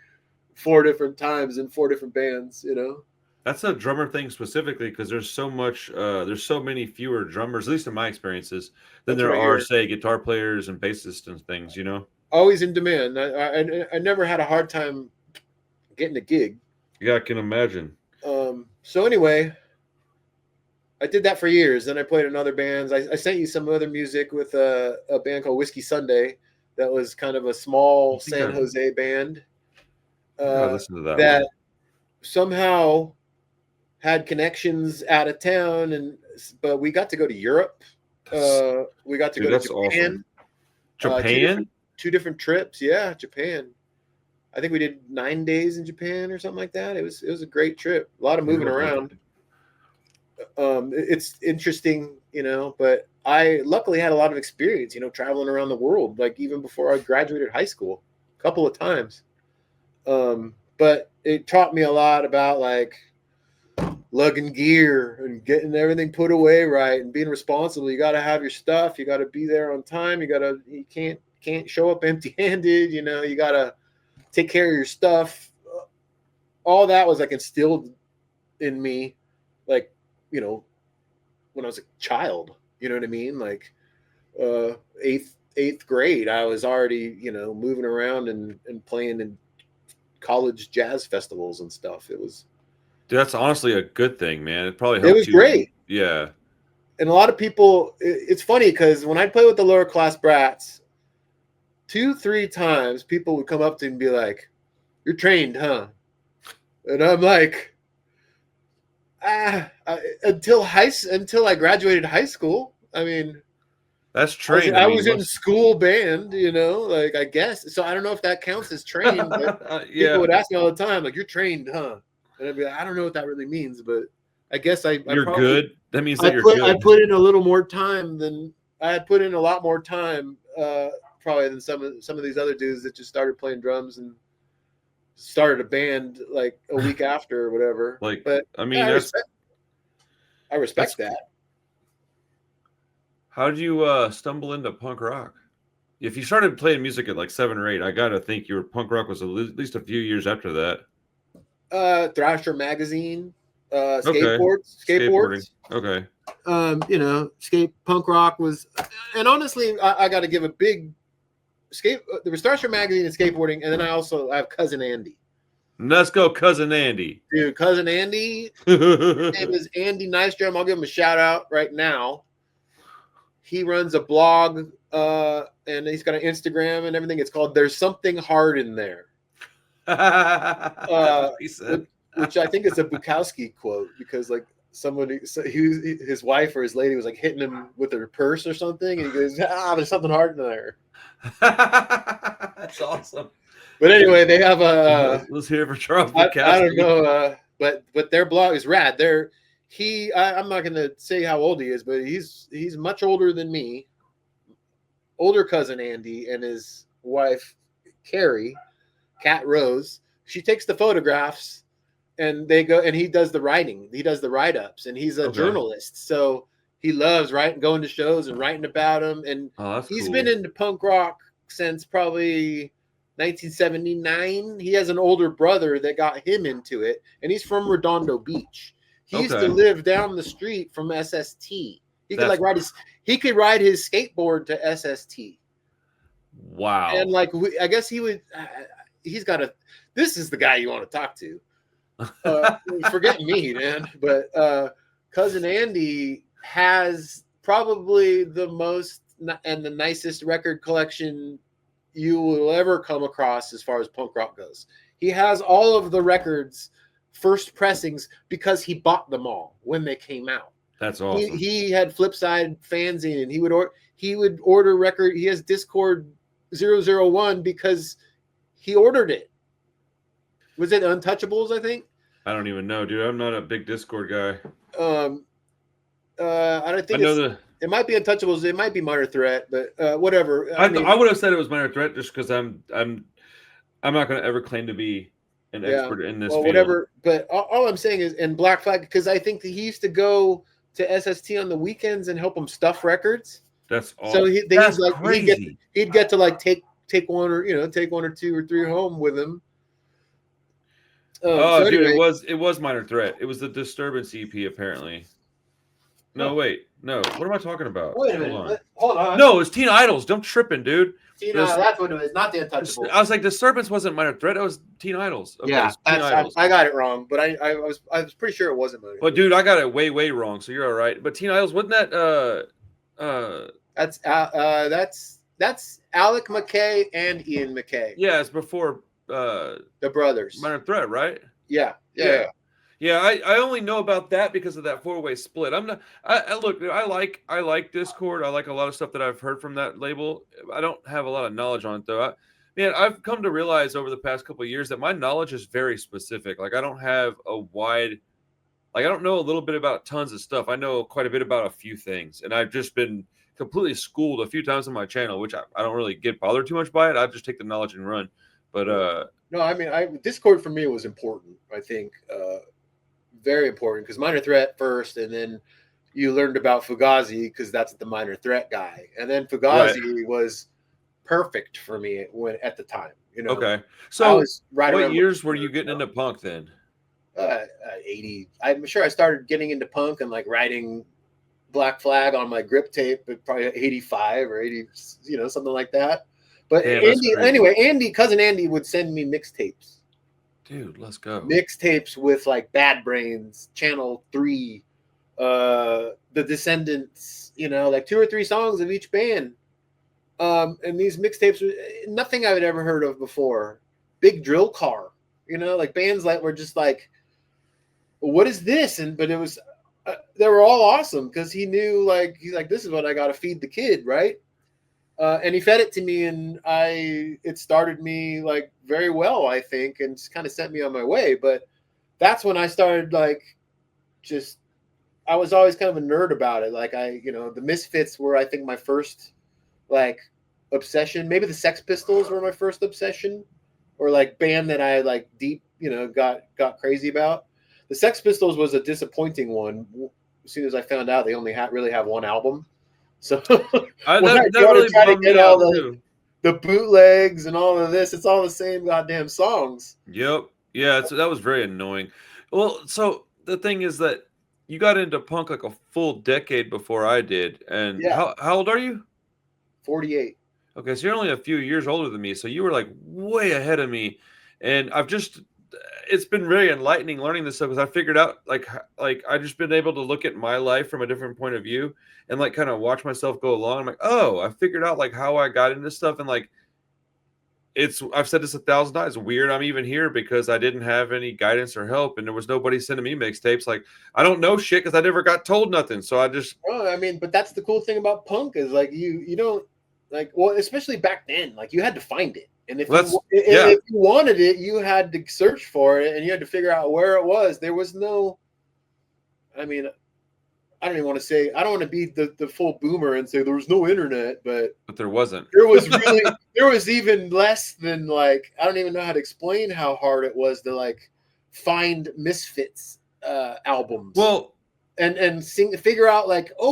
4 different times in 4 different bands, you know. That's a drummer thing specifically, because there's so many fewer drummers, at least in my experiences, than there are, say, guitar players and bassists and things, you know. always in demand. I never had a hard time getting a gig. Yeah, I can imagine. So anyway, I did that for years. Then I played in other bands. I sent you some other music with a band called Whiskey Sunday. That was kind of a small San Jose band I listened to that that one. somehow had connections out of town, but we got to go to Europe. We got to go to Japan. Awesome. Japan? Two different trips. Yeah, Japan. I think we did 9 days in Japan or something like that. It was a great trip. A lot of moving around. It's interesting, but I luckily had a lot of experience, traveling around the world, like even before I graduated high school, a couple of times. But it taught me a lot about like lugging gear and getting everything put away right and being responsible. You got to have your stuff. You got to be there on time. You can't show up empty-handed. You got to take care of your stuff. All that was like instilled in me, like, when I was a child, you know what I mean? Like eighth grade, I was already, moving around and playing in college jazz festivals and stuff. It was, dude, that's honestly a good thing, man. It probably helped. It was great. Yeah. And a lot of people, it's funny because when I play with the lower class Brats, 2-3 times people would come up to me and be like, "You're trained, huh?" And I'm like, until I graduated high school. I mean, that's trained. I was in school band, like I guess. So I don't know if that counts as trained. But yeah. People would ask me all the time, like, "You're trained, huh?" And I'd be like, "I don't know what that really means, but I guess you're good." That means that you're good. I put in a little more time than I had put in a lot more time, probably than some of these other dudes that just started playing drums and started a band like a week after or whatever. Like, but I mean, I respect that. How did you stumble into punk rock? If you started playing music at like 7 or 8, I gotta think your punk rock was at least a few years after that. Thrasher magazine, Okay. skateboards. Okay. Punk rock was, and honestly, I got to give a big there was Thrasher magazine and skateboarding, and then I have Cousin Andy. Let's go, Cousin Andy. Dude, Cousin Andy. His name is Andy Nystrom. I'll give him a shout out right now. He runs a blog, and he's got an Instagram and everything. It's called "There's Something Hard in There," he said. Which I think is a Bukowski quote, because like his wife or his lady was like hitting him with her purse or something, and he goes, "There's something hard in there." That's awesome. But anyway, they have a. Let's hear it for Charles Bukowski. I don't know, but their blog is rad. I'm not going to say how old he is, but he's much older than me. Older cousin Andy and his wife Carrie, Cat Rose. She takes the photographs, and they go, and he does the writing. He does the write-ups, and he's a journalist, so he loves going to shows and writing about them. And he's been into punk rock since probably 1979. He has an older brother that got him into it, and he's from Redondo Beach. He used to live down the street from SST. He could ride his skateboard to SST. Wow. And I guess he would. He's got a. This is the guy you want to talk to. Forget me, man. But Cousin Andy has probably the most and the nicest record collection you will ever come across as far as punk rock goes. He has all of the records, first pressings, because he bought them all when they came out. That's awesome. He had Flipside fanzine, and he would order record. He has Discord 001 because he ordered it. Was it Untouchables, I think? I don't even know, dude. I'm not a big Discord guy. I don't think it might be Untouchables. It might be Minor Threat, but whatever. I would have said it was Minor Threat just because I'm not going to ever claim to be an expert in this field. Whatever. But all I'm saying is, and Black Flag, because I think that he used to go to SST on the weekends and help him stuff records. That's awesome. So that's crazy. He'd get to take one or take 1 or 2 or 3 home with him. Dude, it was Minor Threat. It was the Disturbance EP, apparently. No, wait. No. What am I talking about? Wait a Hold minute. on. Hold on. No, it's Teen Idols. Don't tripping, dude. Tina, that's what it is. Not the Untouchables. I was like, Disturbance wasn't Minor Threat. It was Teen Idols. Okay, Yeah, it's Teen Idols. I got it wrong, but I was pretty sure it wasn't Minor But dude, I got it way, way wrong. So you're all right. But Teen Idols, wasn't that That's Alec McKay and Ian McKay. Yeah, it's before the brothers. Minor Threat, right? Yeah. I only know about that because of that 4-way split. I'm not. I look. I like Discord. I like a lot of stuff that I've heard from that label. I don't have a lot of knowledge on it though. I've come to realize over the past couple of years that my knowledge is very specific. Like I don't have a wide. Like I don't know a little bit about tons of stuff. I know quite a bit about a few things, and I've just been completely schooled a few times on my channel, which I don't really get bothered too much by it. I just take the knowledge and run. But no, I mean, Discord for me was important. I think. Very important because Minor Threat first, and then you learned about Fugazi because that's the Minor Threat guy, and then Fugazi was perfect for me at the time. Okay, so was right what years were you getting into punk then? 80. I'm sure I started getting into punk and like writing Black Flag on my grip tape, but probably 85 or 80, something like that. But cousin Andy would send me mixtapes. Dude, let's go. Mixtapes with like Bad Brains, Channel 3, The Descendants, like 2 or 3 songs of each band. And these mixtapes were nothing I had ever heard of before. Big Drill Car, like bands that were just like, what is this? But it was, they were all awesome because he knew he's like, this is what I got to feed the kid, right? And he fed it to me, and it started me like very well, I think, and just kind of sent me on my way. But that's when I started I was always kind of a nerd about it. Like the Misfits were, I think, my first obsession. Maybe the Sex Pistols were my first obsession, or band that I deep, got crazy about. The Sex Pistols was a disappointing one. As soon as I found out they only really have one album. So that really bummed me out too. The bootlegs and all of this, it's all the same goddamn songs. Yep. Yeah, that was very annoying. Well, so the thing is that you got into punk like a full decade before I did. And how old are you? 48. Okay, so you're only a few years older than me. So you were way ahead of me. And it's been very enlightening learning this stuff because I figured out I've just been able to look at my life from a different point of view and kind of watch myself go along. I'm like, oh, I figured out how I got into stuff. And I've said this 1,000 times. Weird I'm even here because I didn't have any guidance or help, and there was nobody sending me mixtapes. I don't know shit because I never got told nothing. So I just. Oh, I mean, but that's the cool thing about punk is you don't especially back then, you had to find it. And if you wanted it, you had to search for it, and you had to figure out where it was. There was no. I mean, I don't even want to say. I don't want to be the full boomer and say there was no internet, but there wasn't. There was really. There was even less than I don't even know how to explain how hard it was to find Misfits albums. Well, and figure out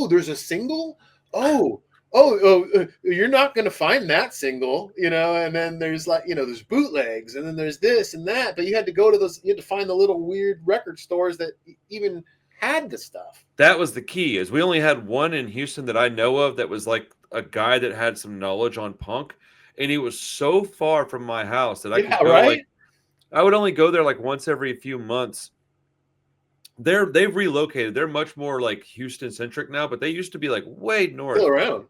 there's a single. Oh, you're not going to find that single, and then there's there's bootlegs, and then there's this and that, but you had to go to you had to find the little weird record stores that even had the stuff. That was the key, is we only had one in Houston that I know of that was a guy that had some knowledge on punk, and he was so far from my house that I could go, right? I would only go there once every few months. They've relocated. They're much more Houston centric now, but they used to be way north. Still around.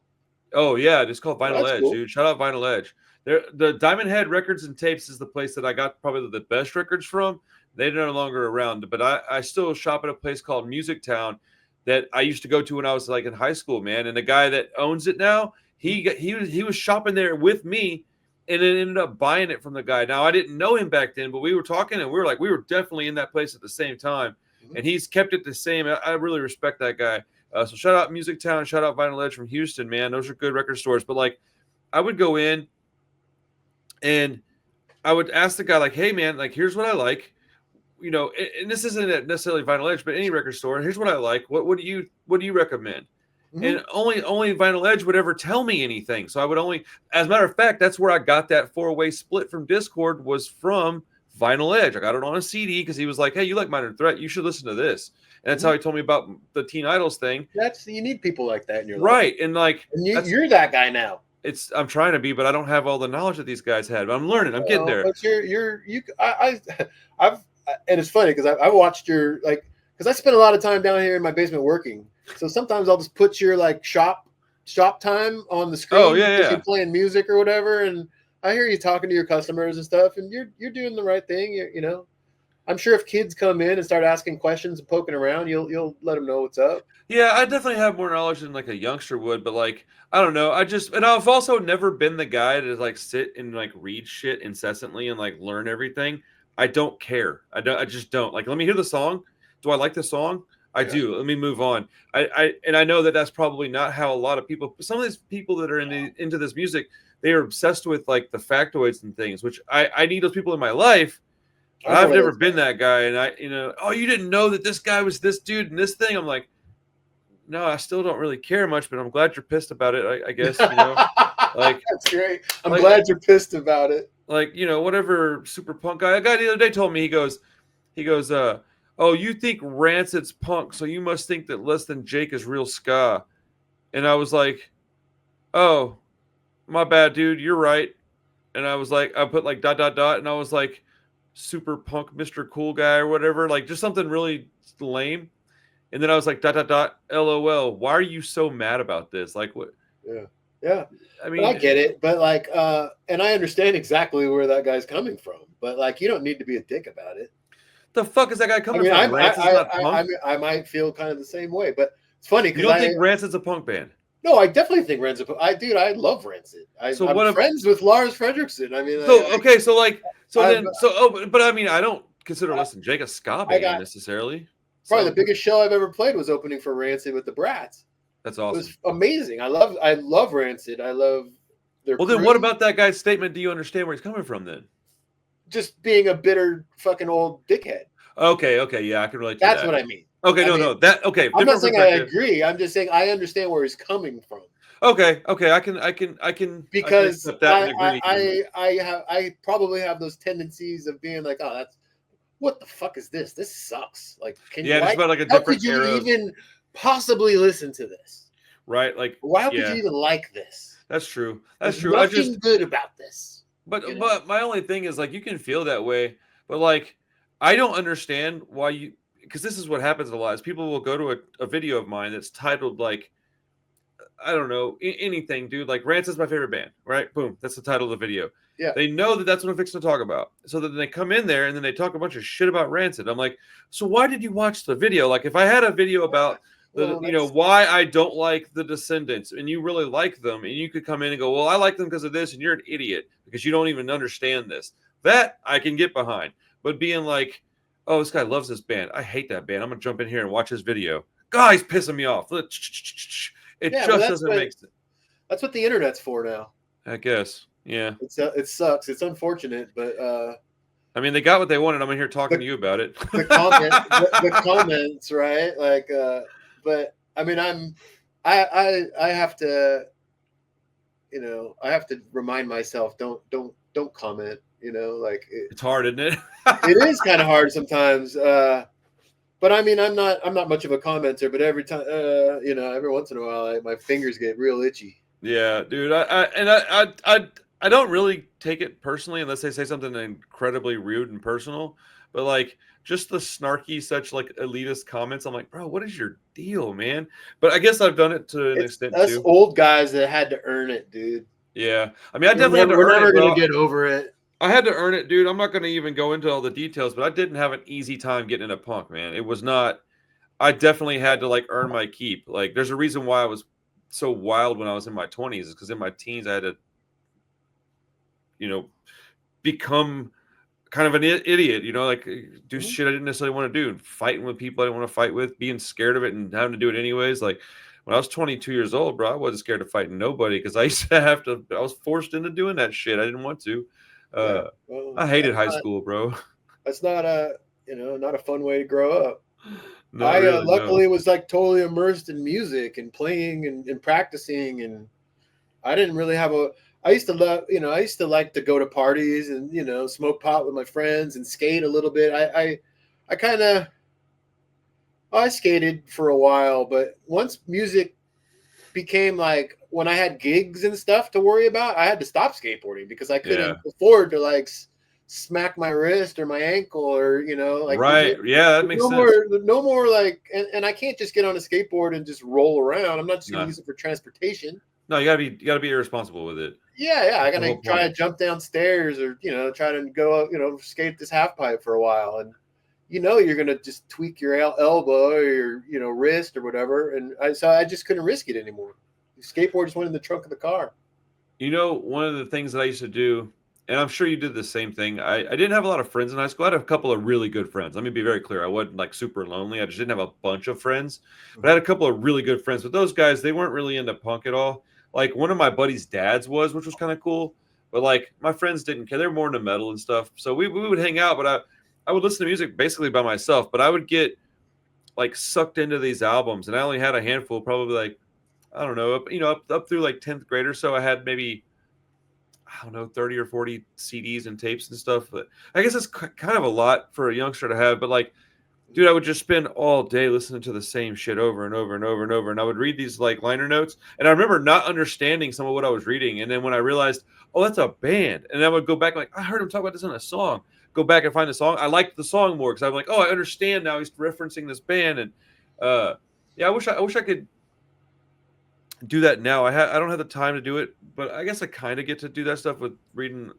Oh yeah, it's called Vinyl Edge, cool. dude. Shout out Vinyl Edge. The Diamond Head Records and Tapes is the place that I got probably the best records from. They're no longer around, but I still shop at a place called Music Town that I used to go to when I was in high school, man. And the guy that owns it now, he was shopping there with me, and then ended up buying it from the guy. Now I didn't know him back then, but we were talking, and we were definitely in that place at the same time. And he's kept it the same. I really respect that guy. So shout out Music Town, shout out Vinyl Edge from Houston, man. Those are good record stores. But I would go in and I would ask the guy, hey man, here's what I like, and this isn't necessarily Vinyl Edge, but any record store. Here's what I like. What do you recommend? Mm-hmm. And only Vinyl Edge would ever tell me anything. So I would only, as a matter of fact, that's where I got that 4-way split from Discord, was from Vinyl Edge. I got it on a CD because he was like, "Hey, you like Minor Threat? You should listen to this." And that's how he told me about the Teen Idols thing. You need people like that in your life, right? And like, and you're that guy now. I'm trying to be, but I don't have all the knowledge that these guys had. But I'm learning. I'm getting there. But I've and it's funny because I watched your because I spend a lot of time down here in my basement working. So sometimes I'll just put your shop time on the screen. Oh yeah. You're playing music or whatever, and I hear you talking to your customers and stuff, and you're doing the right thing. You know, I'm sure if kids come in and start asking questions and poking around, you'll let them know what's up. Yeah, I definitely have more knowledge than like a youngster would, but like I don't know. And I've also never been the guy to like sit and like read shit incessantly and like learn everything. I don't care. I just don't. Like, let me hear the song. Do I like the song? I do. Let me move on. I know that that's probably not how a lot of people. Some of these people that are into this music, they are obsessed with like the factoids and things, which I need those people in my life. I've never been that guy, and oh, you didn't know that this guy was this dude and this thing. I'm like, no, I still don't really care much, but I'm glad you're pissed about it. I guess like that's great. I'm glad you're pissed about it. Like whatever super punk guy. A guy the other day told me he goes, oh, you think Rancid's punk, so you must think that Less Than Jake is real ska. And I was like, oh, my bad, dude. You're right. And I was like, I put like ... and I was like, super punk Mr. Cool guy or whatever, like just something really lame. And then I was like, ... LOL. Why are you so mad about this? Like, what? Yeah. I mean, I get it, but like, and I understand exactly where that guy's coming from, but like, you don't need to be a dick about it. The fuck is that guy coming from? I might feel kind of the same way, but it's funny because you don't think Rancid's a punk band? No, I definitely think Rancid. I love Rancid. I'm friends with Lars Fredriksson. I mean, but I mean, I don't consider Less Than Jake a ska band necessarily. Probably the biggest show I've ever played was opening for Rancid with the Brats. That's awesome. It was amazing. I love Rancid. I love their. Well, then what about that guy's statement? Do you understand where he's coming from then? Just being a bitter fucking old dickhead. Okay, yeah, I can relate to that. That's that. what I mean. Okay, okay. I'm not saying I agree. I'm just saying I understand where he's coming from. Okay, I can because I probably have those tendencies of being like, oh, what the fuck is this? This sucks. Like, it's about like a different. How could you even possibly listen to this? Right, like, why would you even like this? That's true. There's nothing good about this. But my only thing is like you can feel that way, but like I don't understand why you. Because this is what happens a lot is people will go to a video of mine that's titled like, I don't know, anything, dude. Like Rancid's my favorite band, right? Boom. That's the title of the video. Yeah. They know that that's what I'm fixing to talk about. So then they come in there and then they talk a bunch of shit about Rancid. I'm like, so why did you watch the video? Like if I had a video about why I don't like the Descendants and you really like them and you could come in and go, well, I like them because of this and you're an idiot because you don't even understand this. That I can get behind. But being like, oh, this guy loves this band. I hate that band. I'm going to jump in here and watch his video. Guy's pissing me off. It doesn't make sense. That's what the internet's for now. I guess. Yeah. It sucks. It's unfortunate, but I mean, they got what they wanted. I'm in here talking to you about it. The comments, right? Like, but I mean, I have to, I have to remind myself, don't comment. Like it's hard, isn't it? It is kind of hard sometimes. But I mean, I'm not much of a commenter. But every time, every once in a while, my fingers get real itchy. Yeah, dude. I don't really take it personally unless they say something incredibly rude and personal. But like just the snarky, such like elitist comments, I'm like, bro, what is your deal, man? But I guess I've done it to an extent us too. Old guys that had to earn it, dude. Yeah, I mean, I definitely had to earn it. We're never gonna get over it. I had to earn it, dude. I'm not going to even go into all the details, but I didn't have an easy time getting into punk, man. It was not. I definitely had to like earn my keep. Like, there's a reason why I was so wild when I was in my 20s, is because in my teens I had to, become kind of an idiot. Like do shit I didn't necessarily want to do, and fighting with people I didn't want to fight with, being scared of it, and having to do it anyways. Like when I was 22 years old, bro, I wasn't scared of fighting nobody because I used to have to. I was forced into doing that shit. I didn't want to. I hated high school, bro. That's not not a fun way to grow up. Really, luckily was like totally immersed in music and playing and practicing, and I didn't really have I used to love, I used to like to go to parties and, smoke pot with my friends and skate a little bit. I kind of, I skated for a while, but once music became like when I had gigs and stuff to worry about, I had to stop skateboarding because I Yeah. couldn't afford to like smack my wrist or my ankle or, like Right. Yeah, that makes sense. no more like, and I can't just get on a skateboard and just roll around. I'm not just going to use it for transportation. No, you gotta be irresponsible with it. Yeah. I That's the gotta whole try point. to jump downstairs or try to go up, skate this half pipe for a while, and you're gonna just tweak your elbow or your wrist or whatever, and so I just couldn't risk it anymore. The skateboard just went in the trunk of the car. One of the things that I used to do, and I'm sure you did the same thing. I didn't have a lot of friends in high school. I had a couple of really good friends. Let me be very clear. I wasn't like super lonely. I just didn't have a bunch of friends, but I had a couple of really good friends. But those guys, they weren't really into punk at all. Like one of my buddy's dads was, which was kind of cool. But like my friends didn't care. They were more into metal and stuff. So we would hang out, but I would listen to music basically by myself. But I would get like sucked into these albums, and I only had a handful, probably like I don't know, up through like 10th grade or so. I had maybe I don't know 30 or 40 CDs and tapes and stuff. But I guess that's kind of a lot for a youngster to have. But like, dude, I would just spend all day listening to the same shit over and over and over and over. And I would read these like liner notes, and I remember not understanding some of what I was reading. And then when I realized, oh, that's a band, and I would go back like I heard him talk about this in a song. Go back and find the song. I liked the song more because I'm like, oh, I understand now. He's referencing this band, and yeah, I wish I could do that now. I don't have the time to do it, but I guess I kind of get to do that stuff with reading,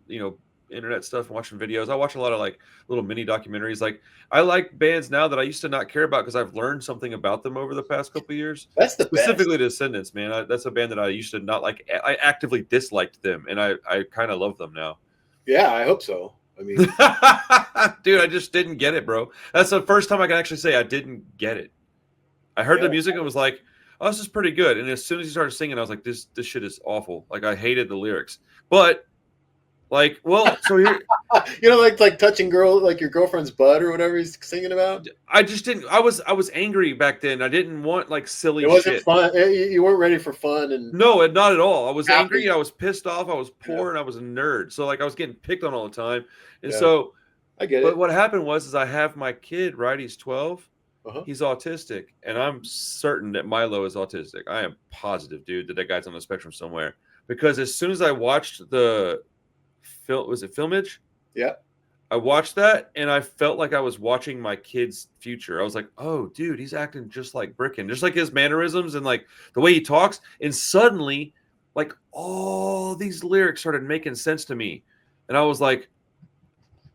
internet stuff and watching videos. I watch a lot of like little mini documentaries. Like I like bands now that I used to not care about because I've learned something about them over the past couple of years. That's the Specifically, best. Descendants, man. That's a band that I used to not like. I actively disliked them, and I kind of love them now. Yeah, I hope so. I mean, dude, I just didn't get it, bro. That's the first time I can actually say I didn't get it. I heard the music and was like, oh, this is pretty good. And as soon as he started singing, I was like, this shit is awful. Like I hated the lyrics. But like, well, so here like touching like your girlfriend's butt or whatever he's singing about. I just didn't I was angry back then. I didn't want like silly It wasn't shit. fun. You weren't ready for fun and no, not at all. I was happy. Angry, I was pissed off, I was poor, and I was a nerd. So like I was getting picked on all the time. And Yeah. so I get it. But what happened was I have my kid, right? He's 12. Uh-huh. He's autistic, and I'm certain that Milo is autistic. I am positive, dude, that guy's on the spectrum somewhere. Because as soon as I watched the film, was it Filmage? Yeah. I watched that, and I felt like I was watching my kid's future. I was like, oh, dude, he's acting just like Bricken, just like his mannerisms and like the way he talks. And suddenly, like all these lyrics started making sense to me. And I was like,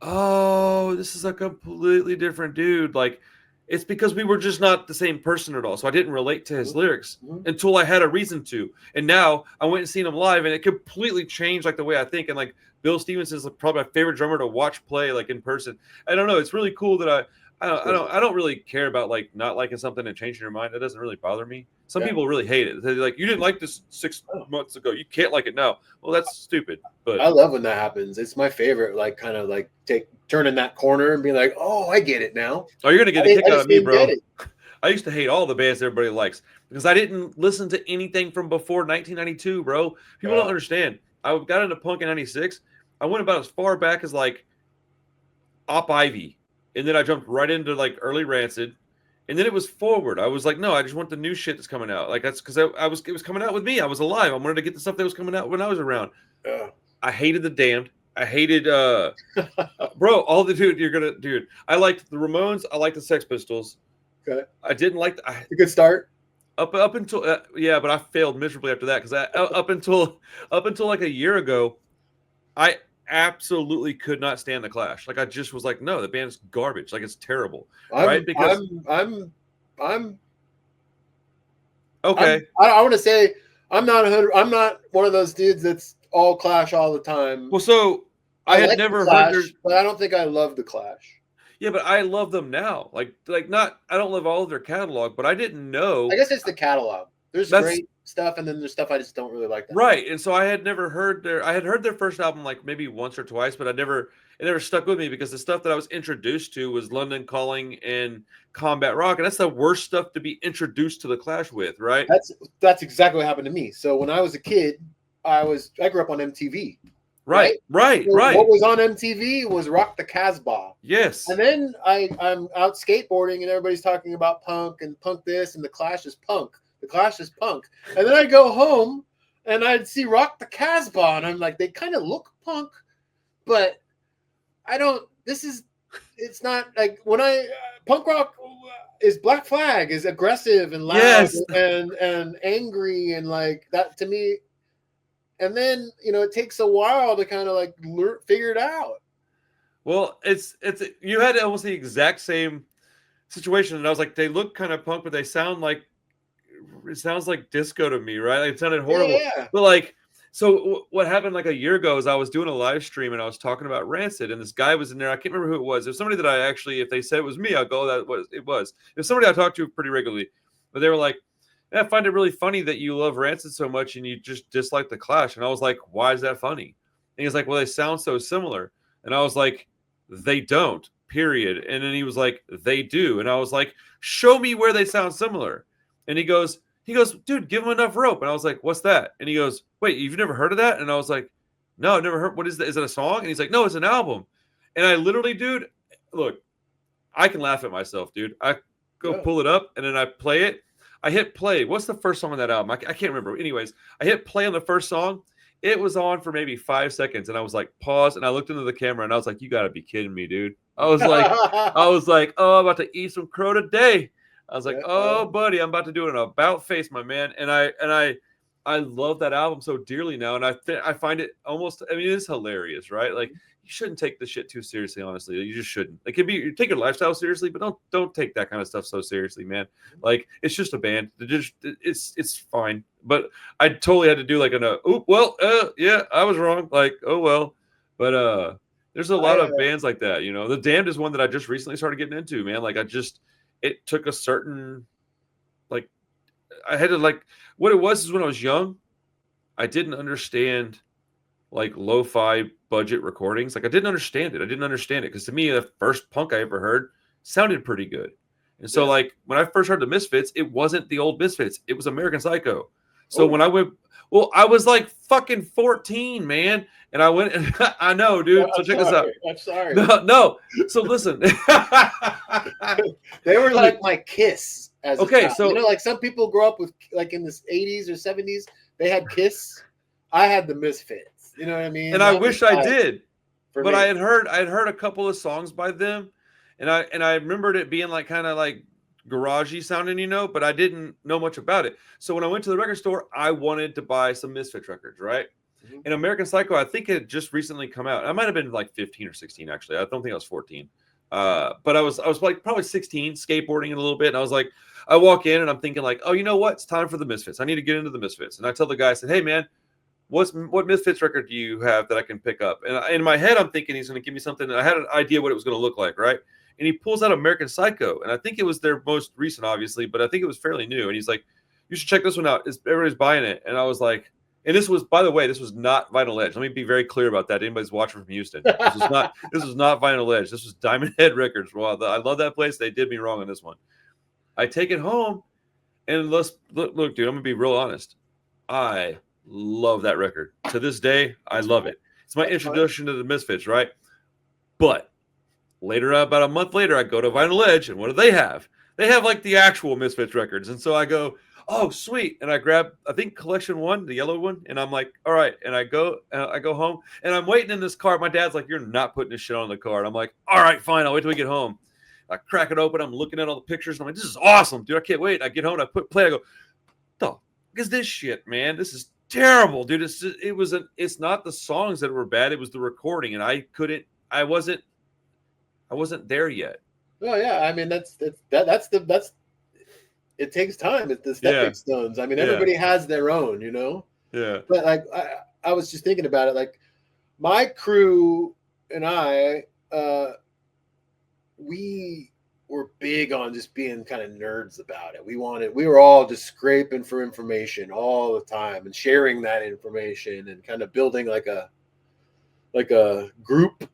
oh, this is a completely different dude. Like, it's because we were just not the same person at all. So I didn't relate to his lyrics until I had a reason to. And now I went and seen him live, and it completely changed like the way I think. And like Bill Stevens is probably my favorite drummer to watch play like in person. I don't know. It's really cool that I don't really care about like not liking something and changing your mind. That doesn't really bother me. Some people really hate it. They're like, you didn't like this 6 months ago. You can't like it now. Well, that's stupid. But I love when that happens. It's my favorite. Like kind of like turning that corner and be like, oh, I get it now. Oh, you're gonna get a kick out of me, bro. It. I used to hate all the bands everybody likes because I didn't listen to anything from before 1992, bro. People don't understand. I got into punk in 96. I went about as far back as like Op Ivy, and then I jumped right into like early Rancid, and then it was forward. I was like, no, I just want the new shit that's coming out. Like that's because it was coming out with me. I was alive. I wanted to get the stuff that was coming out when I was around. I hated the Damned. I hated bro, all the dude. I liked the Ramones. I liked the Sex Pistols. Okay. I didn't like a good start. Up until yeah, but I failed miserably after that because up until like a year ago, I absolutely could not stand the Clash. Like I just was like, no, the band's garbage. Like it's terrible, right? Because I'm okay. I want to say I'm not one of those dudes that's all Clash all the time. Well, so I had never Clash, heard but I don't think I love the Clash. Yeah, but I love them now. Like not I don't love all of their catalog, but I didn't know. I guess it's the catalog. There's great stuff, and then there's stuff I just don't really like. Right, and so I had never heard I had heard their first album like maybe once or twice, but it never stuck with me because the stuff that I was introduced to was London Calling and Combat Rock, and that's the worst stuff to be introduced to the Clash with, right? That's exactly what happened to me. So when I was a kid, I was like, oh, I get it now. I didn't get it. I didn't get it until I got older. And I was like, oh, I get it now. I grew up on MTV. Right. So what was on MTV was Rock the Casbah. Yes. And then I'm out skateboarding and everybody's talking about punk and punk this and the Clash is punk. The Clash is punk. And then I'd go home and I'd see Rock the Casbah and I'm like, they kind of look punk, but it's not like when punk rock is Black Flag, is aggressive and loud and angry and like that to me. And then, it takes a while to kind of like figure it out. Well, you had almost the exact same situation. And I was like, they look kind of punk, but it sounds like disco to me, right? Like, it sounded horrible. Yeah. But like, so what happened like a year ago is I was doing a live stream and I was talking about Rancid, and this guy was in there. I can't remember who it was. There's somebody that I actually, if they said it was me, I'll go, it was. It's somebody I talked to pretty regularly. But they were like, I find it really funny that you love Rancid so much and you just dislike the Clash. And I was like, why is that funny? And he's like, well, they sound so similar. And I was like, they don't, period. And then he was like, they do. And I was like, show me where they sound similar. And he goes, dude, give him enough rope. And I was like, what's that? And he goes, wait, you've never heard of that? And I was like, no, I've never heard. What is that? Is it a song? And he's like, no, it's an album. And I literally, dude, look, I can laugh at myself, dude. I go pull it up and then I play it. I hit play. What's the first song on that album? I can't remember. Anyways, I hit play on the first song. It was on for maybe 5 seconds. And I was like, pause. And I looked into the camera and I was like, you got to be kidding me, dude. I was like, oh, I'm about to eat some crow today. I was like, oh, buddy, I'm about to do an about face, my man. And I love that album so dearly now. And I find it almost, I mean, it's hilarious, right? Like, you shouldn't take this shit too seriously, honestly. You just shouldn't. It can be, you take your lifestyle seriously, but don't take that kind of stuff so seriously, man. Like, it's just a band. It's fine. But I totally had to do like yeah, I was wrong. Like, oh well. But there's a lot of bands like that, The Damned is one that I just recently started getting into, man. Like, it took a certain, like, I had to, like, what it was is when I was young, I didn't understand like lo-fi budget recordings. Like, I didn't understand it because to me, the first punk I ever heard sounded pretty good. And so like when I first heard the Misfits, it wasn't the old Misfits. It was American Psycho. So when I went, I was like fucking 14, man. And I went, and I know, dude. So check this out. I'm sorry. No. So listen. They were like my Kiss. So like some people grow up with, like, in the 80s or 70s, they had Kiss. I had the Misfits. You know what I mean? And I wish I did. But I had heard a couple of songs by them, and I remembered it being like kind of like garagey sounding, but I didn't know much about it. So when I went to the record store, I wanted to buy some Misfits records, right? Mm-hmm. And American Psycho, I think it had just recently come out. I might have been like 15 or 16, actually. I don't think I was 14. But I was like probably 16, skateboarding a little bit, and I was like, I walk in and I'm thinking like, oh, you know what? It's time for the Misfits. I need to get into the Misfits. And I tell the guy, I said, hey man, what Misfits record do you have that I can pick up? And in my head, I'm thinking he's going to give me something. And I had an idea what it was going to look like, right? And he pulls out American Psycho. And I think it was their most recent, obviously, but I think it was fairly new. And he's like, you should check this one out. Everybody's buying it. And I was like, and this was, by the way, this was not Vinyl Edge. Let me be very clear about that. Anybody's watching from Houston. This was not Vinyl Edge. This was Diamond Head Records. Well, I love that place. They did me wrong on this one. I take it home, and look, dude, I'm going to be real honest. I love that record. To this day, I love it. It's my introduction to the Misfits, right? But later, about a month later, I go to Vinyl Edge, and what do they have? They have like the actual Misfits records. And so I go, oh, sweet. And I grab, I think, Collection 1, the yellow one. And I'm like, all right. And I go home, and I'm waiting in this car. My dad's like, you're not putting this shit on the car. And I'm like, all right, fine. I'll wait till we get home. I crack it open. I'm looking at all the pictures. And I'm like, this is awesome, dude. I can't wait. I get home, and I put play. I go, the fuck is this shit, man? This is terrible, dude. It's not the songs that were bad. It was the recording. And I wasn't there yet. Oh yeah. I mean, that's it takes time. It's the stepping stones. I mean, everybody has their own, Yeah. But like, I was just thinking about it. Like, my crew and I, we were big on just being kind of nerds about it. We were all just scraping for information all the time and sharing that information and kind of building like a group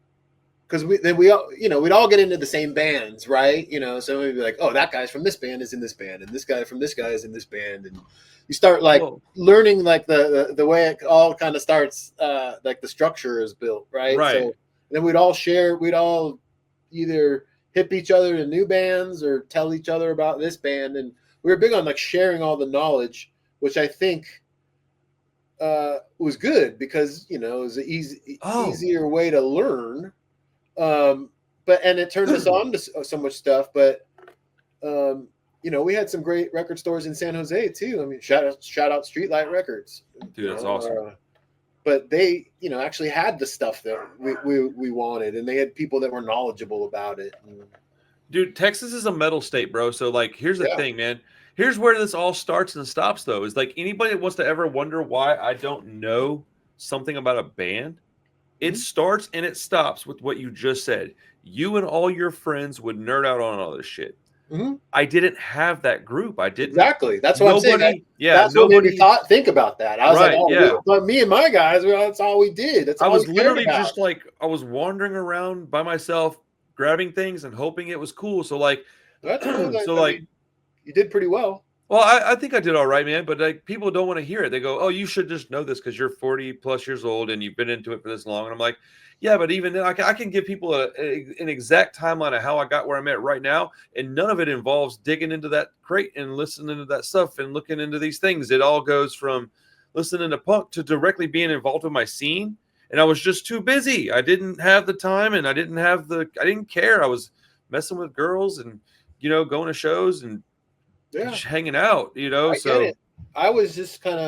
because we all, we'd all get into the same bands, right? So we'd be like, oh, that guy's from this band is in this band, and this guy from this guy is in this band, and you start like learning like the way it all kind of starts, like the structure is built, right? Right. So then we'd all either hip each other to new bands or tell each other about this band, and we were big on like sharing all the knowledge, which I think was good because it was an easier way to learn. And it turned us on to so much stuff. But we had some great record stores in San Jose too. I mean, shout out Streetlight Records, dude. That's awesome. But they, actually had the stuff that we wanted, and they had people that were knowledgeable about it. Dude, Texas is a metal state, bro. So like, here's the thing, man. Here's where this all starts and stops, though. Is like anybody that wants to ever wonder why I don't know something about a band, it starts and it stops with what you just said. You and all your friends would nerd out on all this shit. Mm-hmm. I didn't have that group. I didn't. Exactly. That's what I'm saying. That's nobody, what made me think about that. I was but me and my guys, that's all we did. That's all I was literally just like, I was wandering around by myself, grabbing things and hoping it was cool. So like, that's cool. You did pretty well. Well, I think I did all right, man. But like, people don't want to hear it. They go, "Oh, you should just know this because you're 40 plus years old and you've been into it for this long." And I'm like, "Yeah, but even then, I can give people an exact timeline of how I got where I'm at right now, and none of it involves digging into that crate and listening to that stuff and looking into these things. It all goes from listening to punk to directly being involved with my scene. And I was just too busy. I didn't have the time, and I didn't care. I was messing with girls and going to shows and." Just hanging out, I get it. I was just came.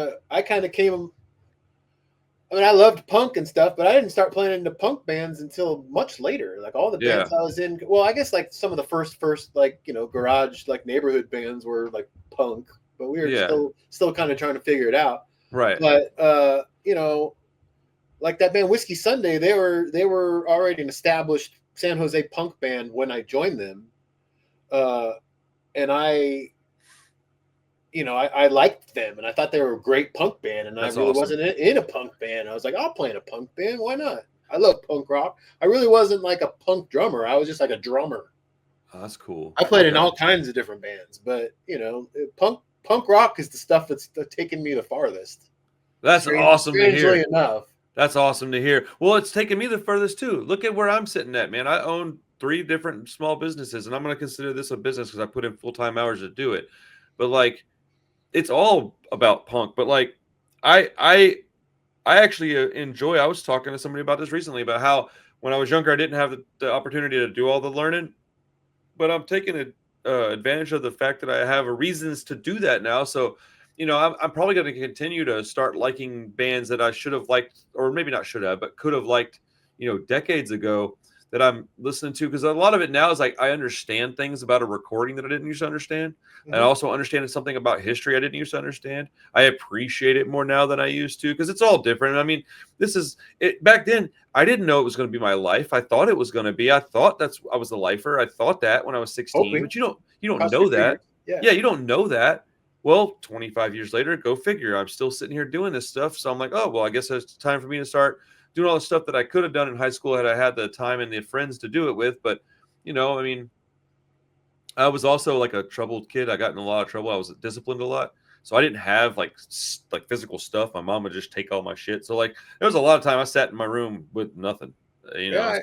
I mean, I loved punk and stuff, but I didn't start playing into punk bands until much later. Like all the bands I was in. Well, I guess like some of the first like garage like neighborhood bands were like punk, but we were still kind of trying to figure it out. Right. But like that band Whiskey Sunday, they were already an established San Jose punk band when I joined them, and I liked them, and I thought they were a great punk band, and I really wasn't in a punk band. I was like, I'll play in a punk band. Why not? I love punk rock. I really wasn't like a punk drummer. I was just like a drummer. Oh, that's cool. I played in all kinds of different bands, but punk rock is the stuff that's taken me the farthest. That's awesome to hear. Strangely enough. That's awesome to hear. Well, it's taken me the furthest too. Look at where I'm sitting at, man. I own 3 different small businesses, and I'm going to consider this a business because I put in full-time hours to do it. But like, it's all about punk. But like, I actually enjoy. I was talking to somebody about this recently about how when I was younger, I didn't have the opportunity to do all the learning, but I'm taking advantage of the fact that I have reasons to do that now. So, I'm probably going to continue to start liking bands that I should have liked, or maybe not should have, but could have liked, decades ago that I'm listening to. Because a lot of it now is like, I understand things about a recording that I didn't used to understand. Mm-hmm. I also understand something about history I didn't used to understand. I appreciate it more now than I used to, because it's all different. I mean, this is it. Back then, I didn't know it was going to be my life. I thought it was going to be. I thought I was the lifer. I thought that when I was 16, but you don't know that. Yeah, you don't know that. Well, 25 years later, go figure. I'm still sitting here doing this stuff. So I'm like, oh, well, I guess it's time for me to start doing all the stuff that I could have done in high school had I had the time and the friends to do it with. But, I mean, I was also like a troubled kid. I got in a lot of trouble. I was disciplined a lot. So I didn't have like physical stuff. My mom would just take all my shit. So like, there was a lot of time I sat in my room with nothing, Yeah.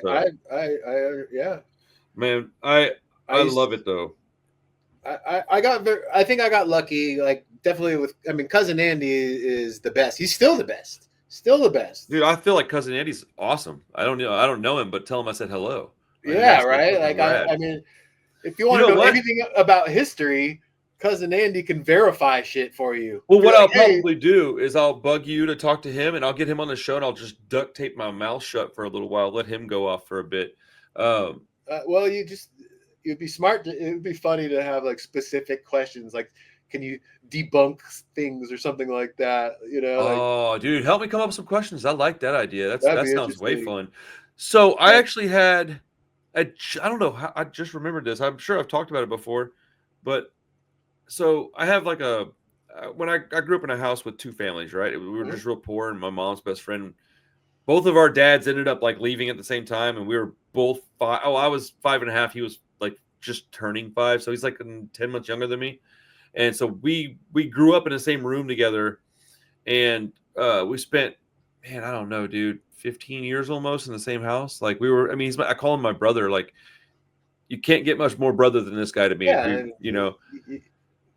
Man, I love it though. I think I got lucky. Like definitely Cousin Andy is the best. He's still the best. Still the best. Dude, I feel like Cousin Andy's awesome. I don't know him, but tell him I said hello. Yeah, right. Like I mean, if you want to know anything about history, Cousin Andy can verify shit for you. Well, what I'll probably do is I'll bug you to talk to him, and I'll get him on the show, and I'll just duct tape my mouth shut for a little while, let him go off for a bit. Well, it'd be smart. It would be funny to have like specific questions, like, can you debunk things or something like that? Oh, dude, help me come up with some questions. I like that idea. That sounds way fun. So I actually had, I don't know how, I just remembered this. I'm sure I've talked about it before, but so I have like when I grew up in a house with 2 families, right? We were just real poor, and my mom's best friend, both of our dads ended up like leaving at the same time, and we were both 5. Oh, I was 5.5. He was like just turning 5, so he's like 10 months younger than me. And so we grew up in the same room together, and we spent, man, I don't know, dude, 15 years almost in the same house. Like we were, I mean, I call him my brother. Like you can't get much more brother than this guy to me. Yeah, You know,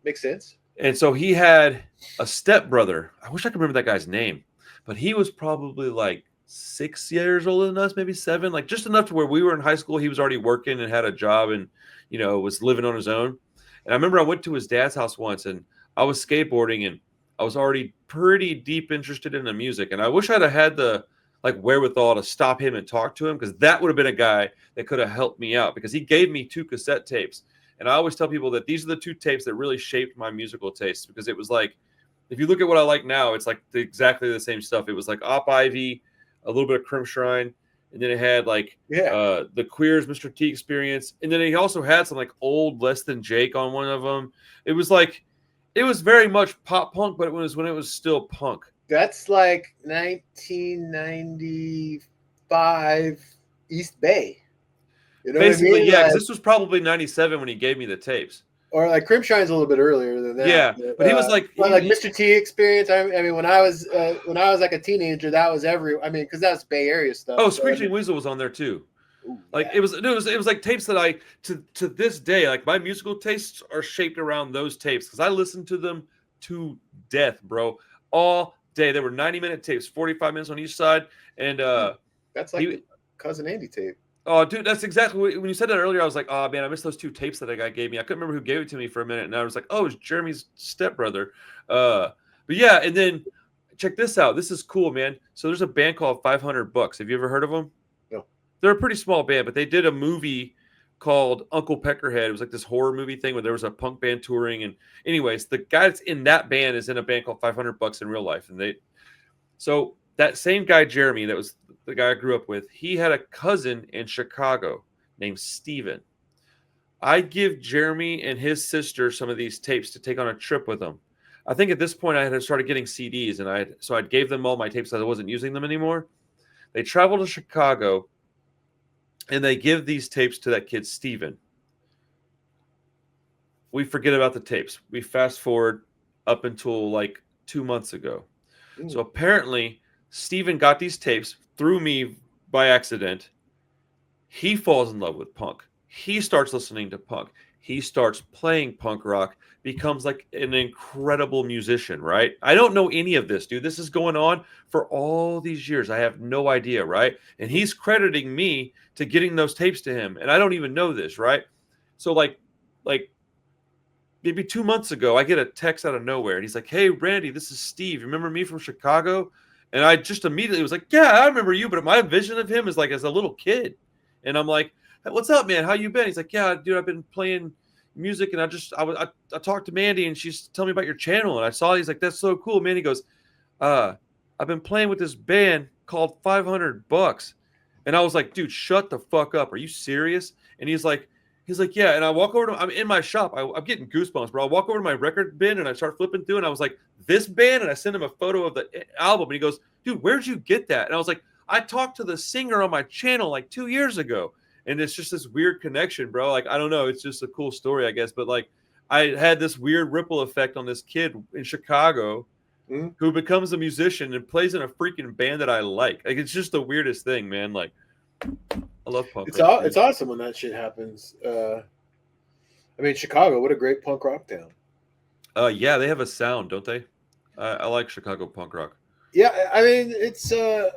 makes sense. and so he had a stepbrother. I wish I could remember that guy's name, but he was probably like 6 years older than us, maybe 7, like just enough to where we were in high school. He was already working and had a job and, was living on his own. And I remember I went to his dad's house once and I was skateboarding and I was already pretty deep interested in the music. And I wish I'd have had the like wherewithal to stop him and talk to him, because that would have been a guy that could have helped me out, because he gave me 2 cassette tapes. And I always tell people that these are the 2 tapes that really shaped my musical taste, because it was like, if you look at what I like now, it's like exactly the same stuff. It was like Op Ivy, a little bit of Crim Shrine, and then it had like the Queers, Mr. T Experience, and then he also had some like old Less Than Jake on one of them. It was very much pop punk, but it was when it was still punk. That's like 1995 East Bay. You know Basically, what I mean? yeah, because this was probably 97 when he gave me the tapes. Or like Crim Shine's a little bit earlier than that. Yeah, but he was like Mr. T Experience. I mean, when I was like a teenager, that was because that's Bay Area stuff. Oh, Screeching Weasel was on there too. Ooh, like yeah. it was like tapes that I to this day, like my musical tastes are shaped around those tapes, because I listened to them to death, bro, all day. There were 90-minute tapes, 45 minutes on each side, and that's like the Cousin Andy tape. Oh, dude, that's exactly when you said that earlier. I was like, oh man, I missed those 2 tapes that a guy gave me. I couldn't remember who gave it to me for a minute, and I was like, oh, it's Jeremy's stepbrother. But yeah, and then check this out. This is cool, man. So there's a band called 500 Bucks. Have you ever heard of them? No. They're a pretty small band, but they did a movie called Uncle Peckerhead. It was like this horror movie thing where there was a punk band touring, and anyways, the guy that's in that band is in a band called 500 Bucks in real life, and so that same guy Jeremy, that was the guy I grew up with, he had a cousin in Chicago named Steven. I give Jeremy and his sister some of these tapes to take on a trip with them. I think at this point I had started getting CDs, and I gave them all my tapes. I wasn't using them anymore. They travel to Chicago, and they give these tapes to that kid Steven. We forget about the tapes. We fast forward up until like 2 months ago. Ooh. So apparently Steven got these tapes through me by accident. He falls in love with punk. He starts listening to punk. He starts playing punk rock, becomes like an incredible musician, right? I don't know any of this, dude. This is going on for all these years. I have no idea, right? And he's crediting me to getting those tapes to him, and I don't even know this, right? So like maybe 2 months ago, I get a text out of nowhere, and he's like, hey, Randy, this is Steve. Remember me from Chicago? And I just immediately was like, yeah, I remember you, but my vision of him is like as a little kid. And I'm like, hey, what's up, man? How you been? He's like, yeah, dude, I've been playing music, and I talked to Mandy, and she's telling me about your channel, and I saw, he's like, that's so cool, man. He goes, I've been playing with this band called 500 Bucks. And I was like, dude, shut the fuck up. Are you serious? And he's like, yeah. And I walk over to, I'm in my shop. I'm getting goosebumps, bro. I walk over to my record bin and I start flipping through, and I was like, this band? And I send him a photo of the album, and he goes, dude, where'd you get that? And I was like, I talked to the singer on my channel like 2 years ago. And it's just this weird connection, bro. Like, I don't know. It's just a cool story, I guess. But like, I had this weird ripple effect on this kid in Chicago who becomes a musician and plays in a freaking band that I like. Like, it's just the weirdest thing, man. Like, I love punk. It's awesome when that shit happens. I mean, Chicago, what a great punk rock town. Yeah, they have a sound, don't they? I like Chicago punk rock. Yeah, I mean, it's. I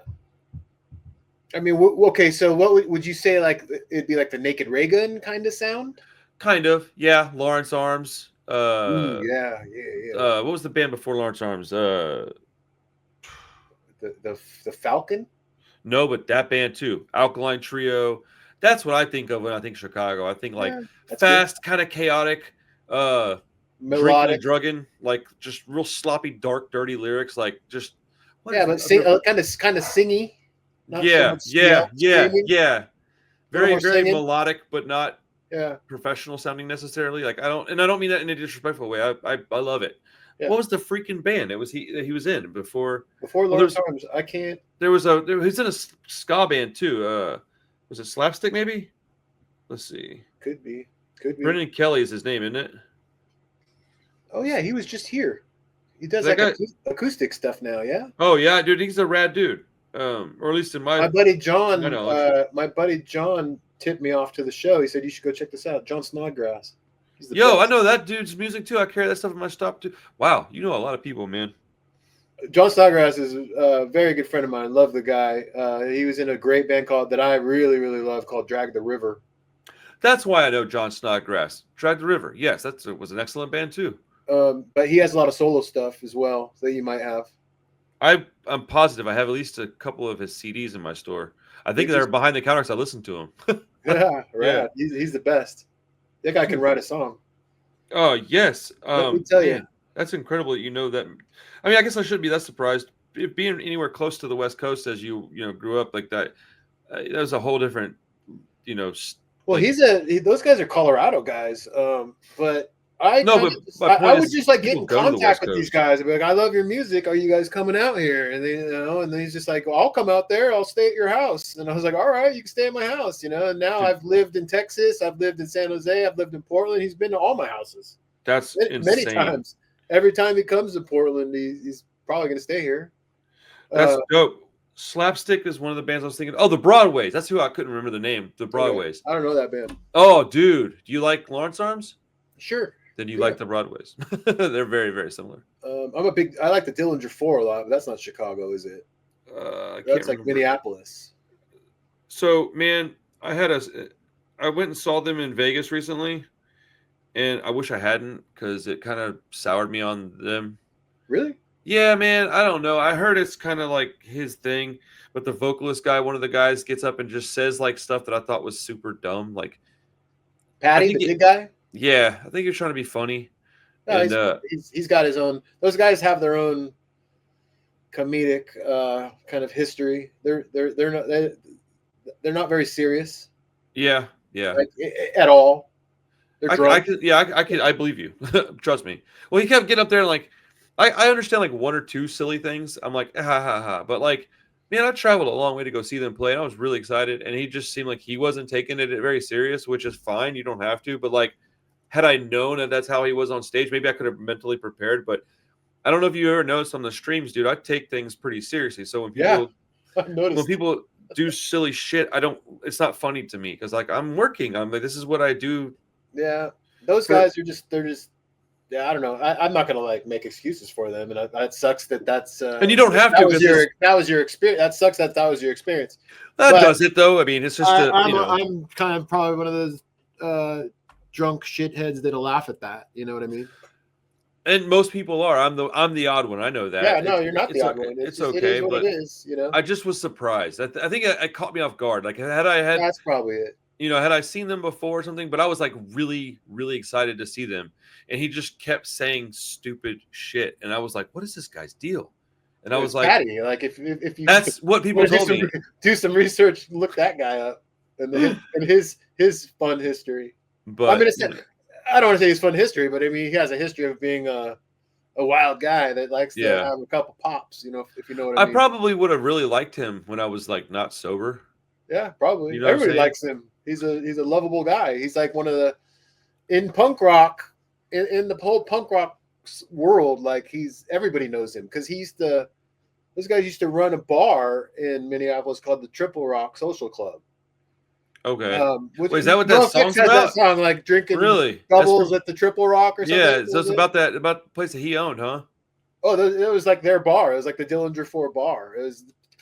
mean, okay. So, what would you say? Like, it'd be like the Naked Ray Gun kind of sound. Kind of, yeah. Lawrence Arms. Yeah. What was the band before Lawrence Arms? The Falcon. No, but that band too. Alkaline Trio. That's what I think of when I think Chicago. I think like fast, kind of chaotic, melodic, drugging, like just real sloppy, dark, dirty lyrics. Like just but kind of singy. Yeah. Very melodic, but not professional sounding necessarily. Like I don't mean that in a disrespectful way. I love it. Yeah. What was the freaking band? It was he was in before Lawrence Arms. I can't. He's in a ska band too. Was it Slapstick? Maybe. Let's see. Could be. Could be. Brendan Kelly is his name, isn't it? Oh yeah, he was just here. He does That like guy. acoustic stuff now. Yeah. Oh yeah, dude, he's a rad dude. Or at least in My my buddy John. knowledge. My buddy John tipped me off to the show. He said you should go check this out. John Snodgrass. He's the Yo, I best. know that dude's music too. I carry that stuff in my shop too. Wow, you know a lot of people, man. John Snodgrass is a very good friend of mine. Love the guy. He was in a great band that I really, really love called Drag the River. That's why I know John Snodgrass. Drag the River. Yes, was an excellent band too. But he has a lot of solo stuff as well that you might have. I'm positive I have at least a couple of his CDs in my store. I think they're behind the counter because I listen to them. Yeah, right. Yeah. He's the best. That guy can write a song. Oh yes. Let me tell you, that's incredible that you know that. I mean, I guess I shouldn't be that surprised. Being anywhere close to the West Coast as you grew up like that, that was a whole different, Well, like, those guys are Colorado guys. But I would just like get in contact with these guys. I'd be like, I love your music. Are you guys coming out here? And and then he's just like, well, I'll come out there. I'll stay at your house. And I was like, all right, you can stay at my house. And now I've lived in Texas. I've lived in San Jose. I've lived in Portland. He's been to all my houses. That's many insane. times. Every time he comes to Portland, he's probably going to stay here. That's dope. Slapstick is one of the bands I was thinking. Oh, the Broadways. That's who I couldn't remember the name. The Broadways. I don't know that band. Oh, dude. Do you like Lawrence Arms? Sure. Then you like the Broadways. They're very, very similar. I like the Dillinger 4 a lot, but that's not Chicago, is it? That's like Minneapolis. So, man, I went and saw them in Vegas recently, and I wish I hadn't because it kind of soured me on them. Really? Yeah, man. I don't know. I heard it's kind of like his thing, but the vocalist guy, one of the guys, gets up and just says like stuff that I thought was super dumb. Like Patty, the big guy? Yeah, I think you're trying to be funny. No, and, he's got his own. Those guys have their own comedic kind of history. They're not very serious. Yeah. Like, at all. I believe you. Trust me. Well, he kept getting up there and like, I understand like one or two silly things. I'm like, ha ha ha. But like, man, I traveled a long way to go see them play, and I was really excited. And he just seemed like he wasn't taking it very serious, which is fine. You don't have to. But like, had I known that that's how he was on stage, maybe I could have mentally prepared. But I don't know if you ever noticed on the streams, dude. I take things pretty seriously. So when people do silly shit, it's not funny to me because like I'm working. I'm like, this is what I do. Yeah, those guys they're just. Yeah, I don't know. I'm not gonna like make excuses for them, and that sucks that's. And you don't have to. That was your experience. That sucks that was your experience. Does it though? I mean, it's just. I'm kind of probably one of those drunk shitheads that'll laugh at that. You know what I mean? And most people are. I'm the odd one. I know that. Yeah, no, you're not the odd one. It's okay, it is what but it is. I just was surprised. I think it caught me off guard. Like that's probably it. Had I seen them before or something, but I was like really, really excited to see them. And he just kept saying stupid shit. And I was like, what is this guy's deal? And I was like, Patty. Like if you that's what people told me. Do some research, look that guy up and his fun history. But I mean, I don't want to say his fun history, but I mean, he has a history of being a wild guy that likes to have a couple pops, if you know what I mean. I probably would have really liked him when I was like not sober. Yeah, probably. Everybody likes him. He's a lovable guy. He's like one of the in punk rock in the whole punk rock world. Like everybody knows him because those guys used to run a bar in Minneapolis called the Triple Rock Social Club. Okay. Wait, is that what that song's about? That song like drinking doubles at the Triple Rock or something. Yeah, so it's about the place that he owned, huh? Oh, it was like their bar. It was like the Dillinger 4 bar. It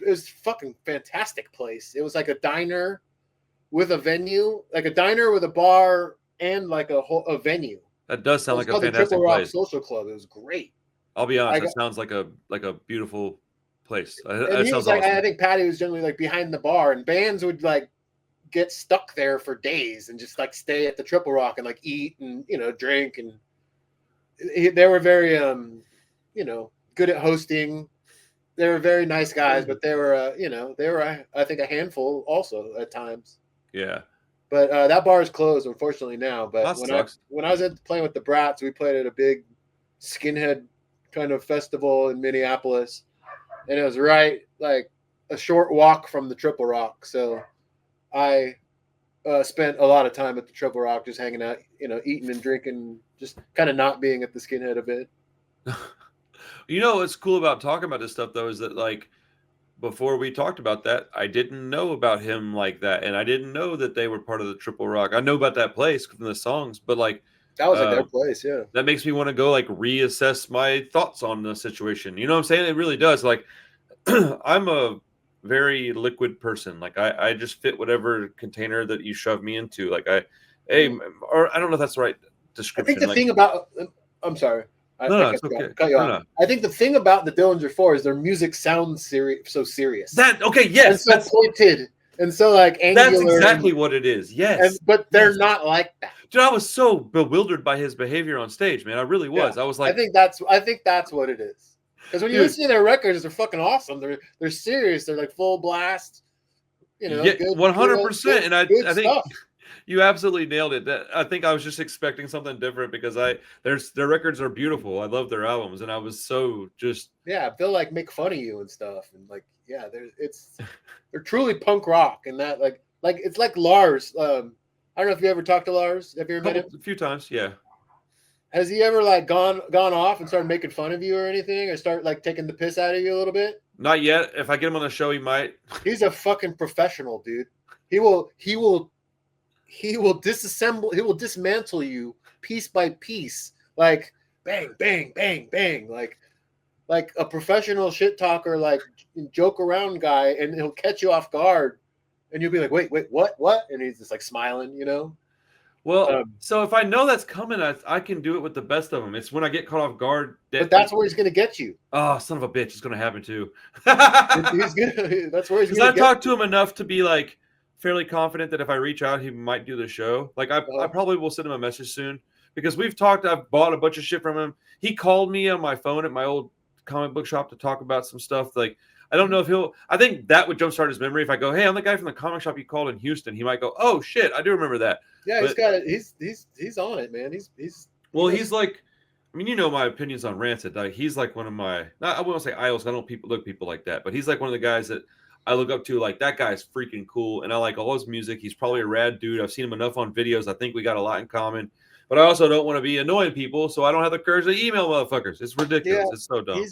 was fucking fantastic place. It was like a diner with a venue, like a diner with a bar and like a venue. That does sound like a fantastic the Triple Rock place. Social Club. It was great. I'll be honest. That sounds like a beautiful place. And he was like, awesome. I think Patty was generally like behind the bar, and bands would like get stuck there for days and just like stay at the Triple Rock and like eat and drink, and they were very good at hosting. They were very nice guys, but they were I think a handful also at times. Yeah. But that bar is closed, unfortunately, now. But that when I was playing with the Brats, we played at a big skinhead kind of festival in Minneapolis, and it was right like a short walk from the Triple Rock. So I spent a lot of time at the Triple Rock, just hanging out, eating and drinking, just kind of not being at the Skinhead a bit. What's cool about talking about this stuff though is that like before we talked about that, I didn't know about him like that, and I didn't know that they were part of the Triple Rock. I know about that place from the songs, but like that was like their place, yeah. That makes me want to go like reassess my thoughts on the situation. You know what I'm saying? It really does. Like I'm a very liquid person. Like I just fit whatever container that you shove me into. Like or I don't know if that's the right description. I think the thing about, I'm sorry. No, it's okay. Cut you off. I think the thing about the Dillinger 4 is their music sounds so serious. Yes, and so pointed and so like angular. That's exactly what it is. Yes, but they're not like that. Dude, I was so bewildered by his behavior on stage, man. I really was. Yeah. I was like, I think that's what it is. Because when you listen to their records, they're fucking awesome. They're serious. They're like full blast. Yeah, 100%. And I think stuff. You absolutely nailed it. I think I was just expecting something different because their records are beautiful. I love their albums, and I was so just they'll like make fun of you and stuff, and like they're truly punk rock, and that like it's like Lars. I don't know if you ever talked to Lars. Have you ever met him? A few times, yeah. Has he ever like gone off and started making fun of you or anything, or start like taking the piss out of you a little bit? Not yet. If I get him on the show, he might. He's a fucking professional, dude. He will disassemble. He will dismantle you piece by piece, like bang, bang, bang, bang, like a professional shit talker, like joke around guy, and he'll catch you off guard, and you'll be like, wait, what? And he's just like smiling, Well, so if I know that's coming, I can do it with the best of them. It's when I get caught off guard. But that's where he's going to get you. Oh, son of a bitch! It's going to happen too. That's where he's going to. Because I talked to him enough to be like fairly confident that if I reach out, he might do the show. Like I probably will send him a message soon because we've talked. I've bought a bunch of shit from him. He called me on my phone at my old comic book shop to talk about some stuff. Like I don't know if I think that would jumpstart his memory if I go, hey, I'm the guy from the comic shop you called in Houston. He might go, oh shit, I do remember that. Yeah, he's got it. He's on it, man. He's like, I mean, my opinions on Rancid. Like, he's like one of my, I wouldn't say idols. I don't look people like that, but he's like one of the guys that I look up to. Like that guy's freaking cool, and I like all his music. He's probably a rad dude. I've seen him enough on videos. I think we got a lot in common. But I also don't want to be annoying people, so I don't have the courage to email motherfuckers. It's ridiculous. Yeah, it's so dumb.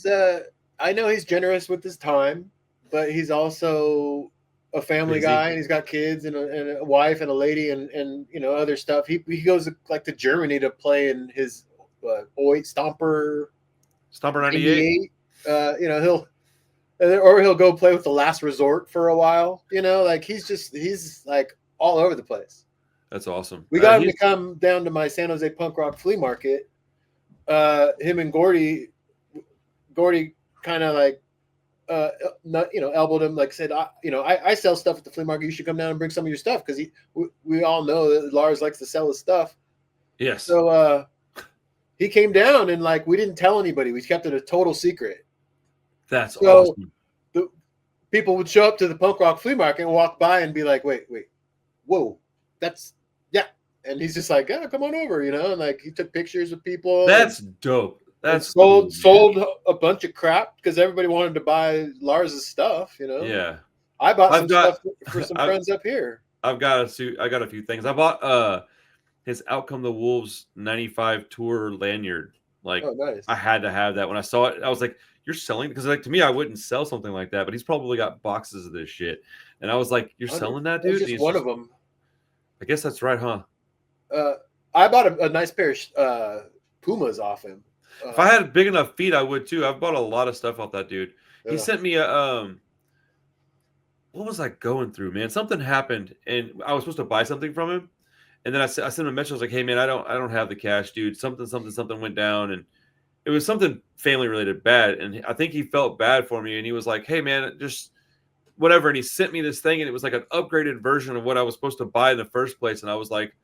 I know he's generous with his time, but he's also a family guy, and he's got kids and a wife and a lady and other stuff. He goes like to Germany to play in his Stomper 98. He'll go play with the Last Resort for a while. Like he's like all over the place. That's awesome. We got him to come down to my San Jose punk rock flea market. Him and Gordy kind of like elbowed him, like said, I sell stuff at the flea market. You should come down and bring some of your stuff because we all know that Lars likes to sell his stuff. Yes. So he came down and like we didn't tell anybody. We kept it a total secret. That's awesome. The people would show up to the punk rock flea market and walk by and be like, wait, whoa, that's yeah. And he's just like, yeah, come on over, and like he took pictures with people. That's dope. That's sold a bunch of crap because everybody wanted to buy Lars's stuff, Yeah. I bought some stuff for some friends up here. I got a few things. I bought his Out Come the Wolves 95 tour lanyard. Like, nice. I had to have that. When I saw it, I was like, you're selling? Because like to me, I wouldn't sell something like that, but he's probably got boxes of this shit. And I was like, you're selling that, dude? Just one of them. I guess that's right, huh? I bought a nice pair of Pumas off him. If I had big enough feet, I would too. I've bought a lot of stuff off that dude. Yeah. He sent me a what was I going through, man? Something happened, and I was supposed to buy something from him, and then I sent him a message. I was like, "Hey, man, I don't have the cash, dude. Something went down, and it was something family related bad." And I think he felt bad for me, and he was like, "Hey, man, just whatever." And he sent me this thing, and it was like an upgraded version of what I was supposed to buy in the first place, and I was like,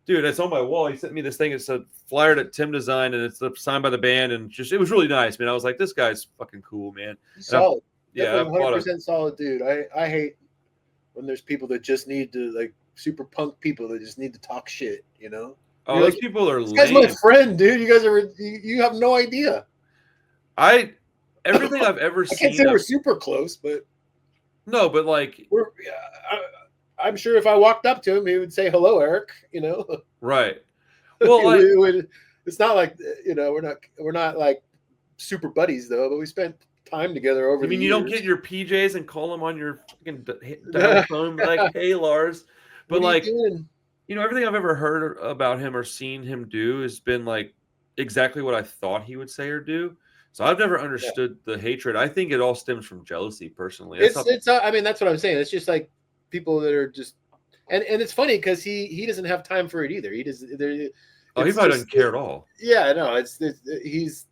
dude, it's on my wall. He sent me this thing. It's a flyer that Tim designed, and it's signed by the band, and just it was really nice, man. I was like, this guy's fucking cool, man. He's solid. Yeah, 100% solid dude. I hate when there's people that just need to like super punk people that just need to talk shit, Oh, those people are lame. This guy's my friend, dude. You guys you have no idea. Everything I've ever seen. I can't say we're super close, but no, but like I'm sure if I walked up to him, he would say, "Hello, Eric." Right. Well, It's not like we're not like super buddies though, but we spent time together over you the mean you years. don't get your PJs and call them on your fucking dial phone like, "Hey, Lars," but What are you like, doing? everything I've ever heard about him or seen him do has been like exactly what I thought he would say or do. So I've never Yeah. understood the hatred. I think it all stems from jealousy, personally. That's not. I mean, that's what I'm saying. It's just like people that are just, and it's funny because he doesn't have time for it either. He does. Oh, he probably doesn't care at all. Yeah, no, he's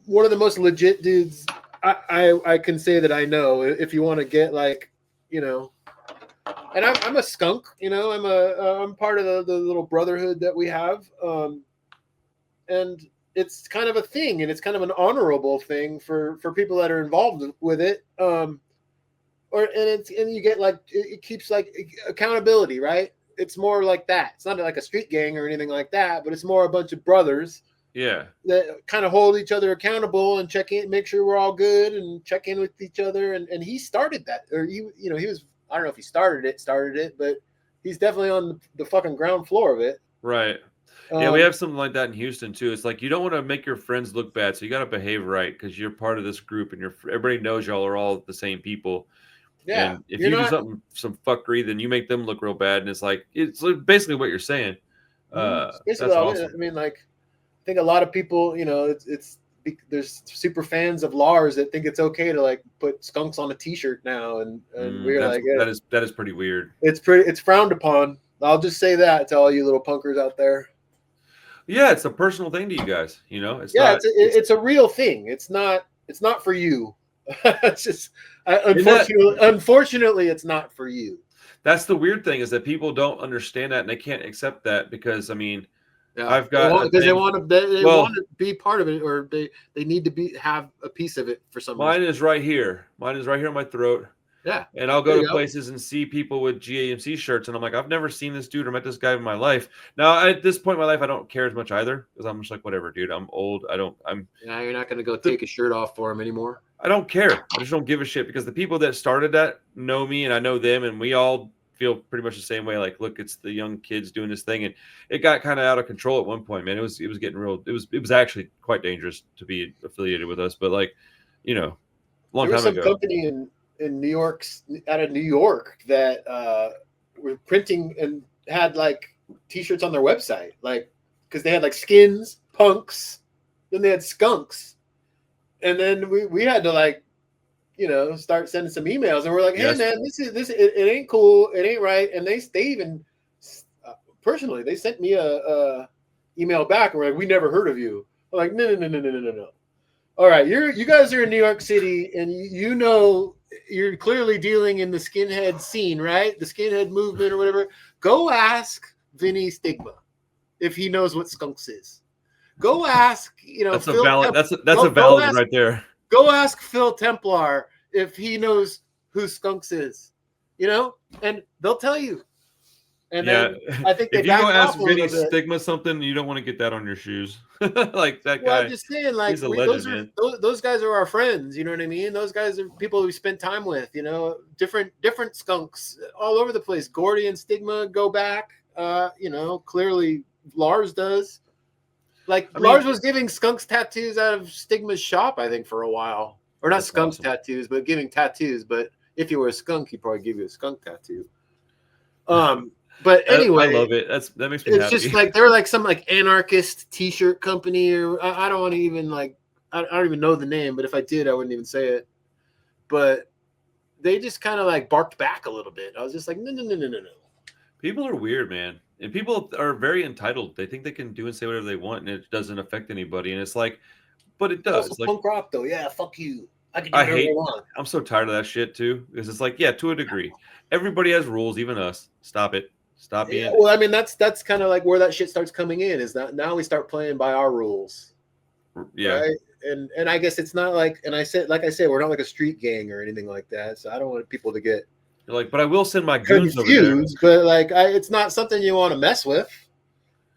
one of the most legit dudes I can say that I know. If you want to get like, and I'm a skunk, I'm part of the little brotherhood that we have, and it's kind of a thing, and it's kind of an honorable thing for people that are involved with it, and you get like it keeps like accountability, right? It's more like that. It's not like a street gang or anything like that, but it's more a bunch of brothers. Yeah. That kind of hold each other accountable and check in, make sure we're all good, and check in with each other. And he started that, or he was, I don't know if he started it, but he's definitely on the fucking ground floor of it. Right. Yeah, we have something like that in Houston too. It's like you don't want to make your friends look bad, so you got to behave right because you're part of this group, and everybody knows y'all are all the same people. Yeah. And if you do some fuckery, then you make them look real bad, and it's basically what you're saying. That's awesome. I mean, like, I think a lot of people, there's super fans of Lars that think it's okay to like put skunks on a T-shirt now, and we're like, that is pretty weird. It's frowned upon. I'll just say that to all you little punkers out there. Yeah, it's a personal thing to you guys. It's a real thing. It's not for you. It's just unfortunately, it's not for you. That's the weird thing, is that people don't understand that, and they can't accept that because, I mean, yeah. I've got they want to be part of it, or they need to have a piece of it for some reason. Mine is right here. Mine is right here in my throat. Yeah. And I'll go to places and see people with GAMC shirts, and I'm like, I've never seen this dude or met this guy in my life. Now, at this point in my life, I don't care as much either, because I'm just like, whatever, dude. I'm old. Yeah, you're not going to go take a shirt off for him anymore. I don't care. I just don't give a shit, because the people that started that know me and I know them, and we all feel pretty much the same way. Like, look, it's the young kids doing this thing, and it got kind of out of control at one point, man. It was getting real. It was actually quite dangerous to be affiliated with us, but like, long time ago. There was some company in New York, out of New York, that were printing and had like T-shirts on their website, like, because they had like skins, punks, then they had skunks, and then we had to like, start sending some emails, and we're like, hey man, this it ain't cool, it ain't right, and they even personally they sent me a email back, and we're like, we never heard of you. I'm like, no. All right, you guys are in New York City, and you're clearly dealing in the skinhead scene, right? The skinhead movement or whatever. Go ask Vinny Stigma if he knows what skunks is. Go ask, that's a valid. That's a valid right there. Go ask Phil Templar if he knows who skunks is, and they'll tell you. And then I think if you go ask Vinny Stigma something, you don't want to get that on your shoes. Like that guy. Well, I'm just saying, like, he's a legend, man. Those guys are our friends. You know what I mean? Those guys are people we spent time with. Different skunks all over the place. Gordy and Stigma go back. Clearly Lars does. Lars was giving skunks tattoos out of Stigma's shop, I think, for a while. Or not skunks tattoos, but giving tattoos. But if you were a skunk, he'd probably give you a skunk tattoo. But anyway, I love it. That makes me happy. It's just like they're like some like anarchist T-shirt company, or I don't want to even I don't even know the name, but if I did, I wouldn't even say it. But they just kind of like barked back a little bit. I was just like, no. People are weird, man, and people are very entitled. They think they can do and say whatever they want, and it doesn't affect anybody. And it's like, but it does. It's like punk rock, though. Yeah, fuck you. I can do whatever I want. I'm so tired of that shit too, because it's like, yeah, to a degree, everybody has rules, even us. Stop it. Stop being. Well, I mean, that's kind of like where that shit starts coming in. Is that now we start playing by our rules. Yeah. Right? And I guess it's not like, and I said, we're not like a street gang or anything like that. So I don't want people to get. You're like, but I will send my goons over there. But like, it's not something you want to mess with,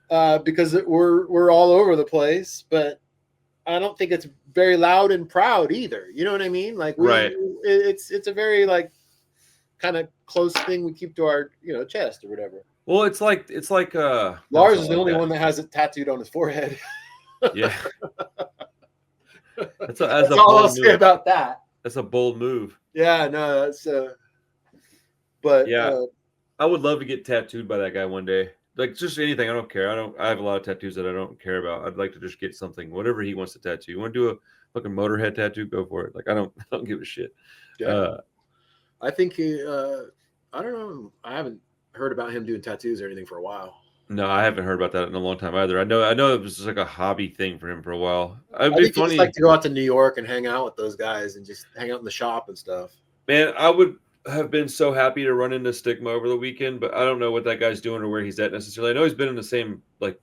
because we're all over the place. But I don't think it's very loud and proud either. You know what I mean? Like, right. It's a very like kind of close thing we keep to our chest or whatever. Well, it's like Lars is the only one that has it tattooed on his forehead. Yeah. That's all I'll say about that. That's a bold move. Yeah, no, that's but yeah, I would love to get tattooed by that guy one day. Like just anything, I don't care. I have a lot of tattoos that I don't care about. I'd like to just get something, whatever he wants to tattoo. You want to do a fucking Motorhead tattoo? Go for it. Like I don't give a shit. Yeah. I think he. I don't know. I haven't heard about him doing tattoos or anything for a while. No, I haven't heard about that in a long time either. I know it was just like a hobby thing for him for a while. I think he just like to go out to New York and hang out with those guys and just hang out in the shop and stuff. Man, I would have been so happy to run into Stigma over the weekend, but I don't know what that guy's doing or where he's at necessarily. I know he's been in the same like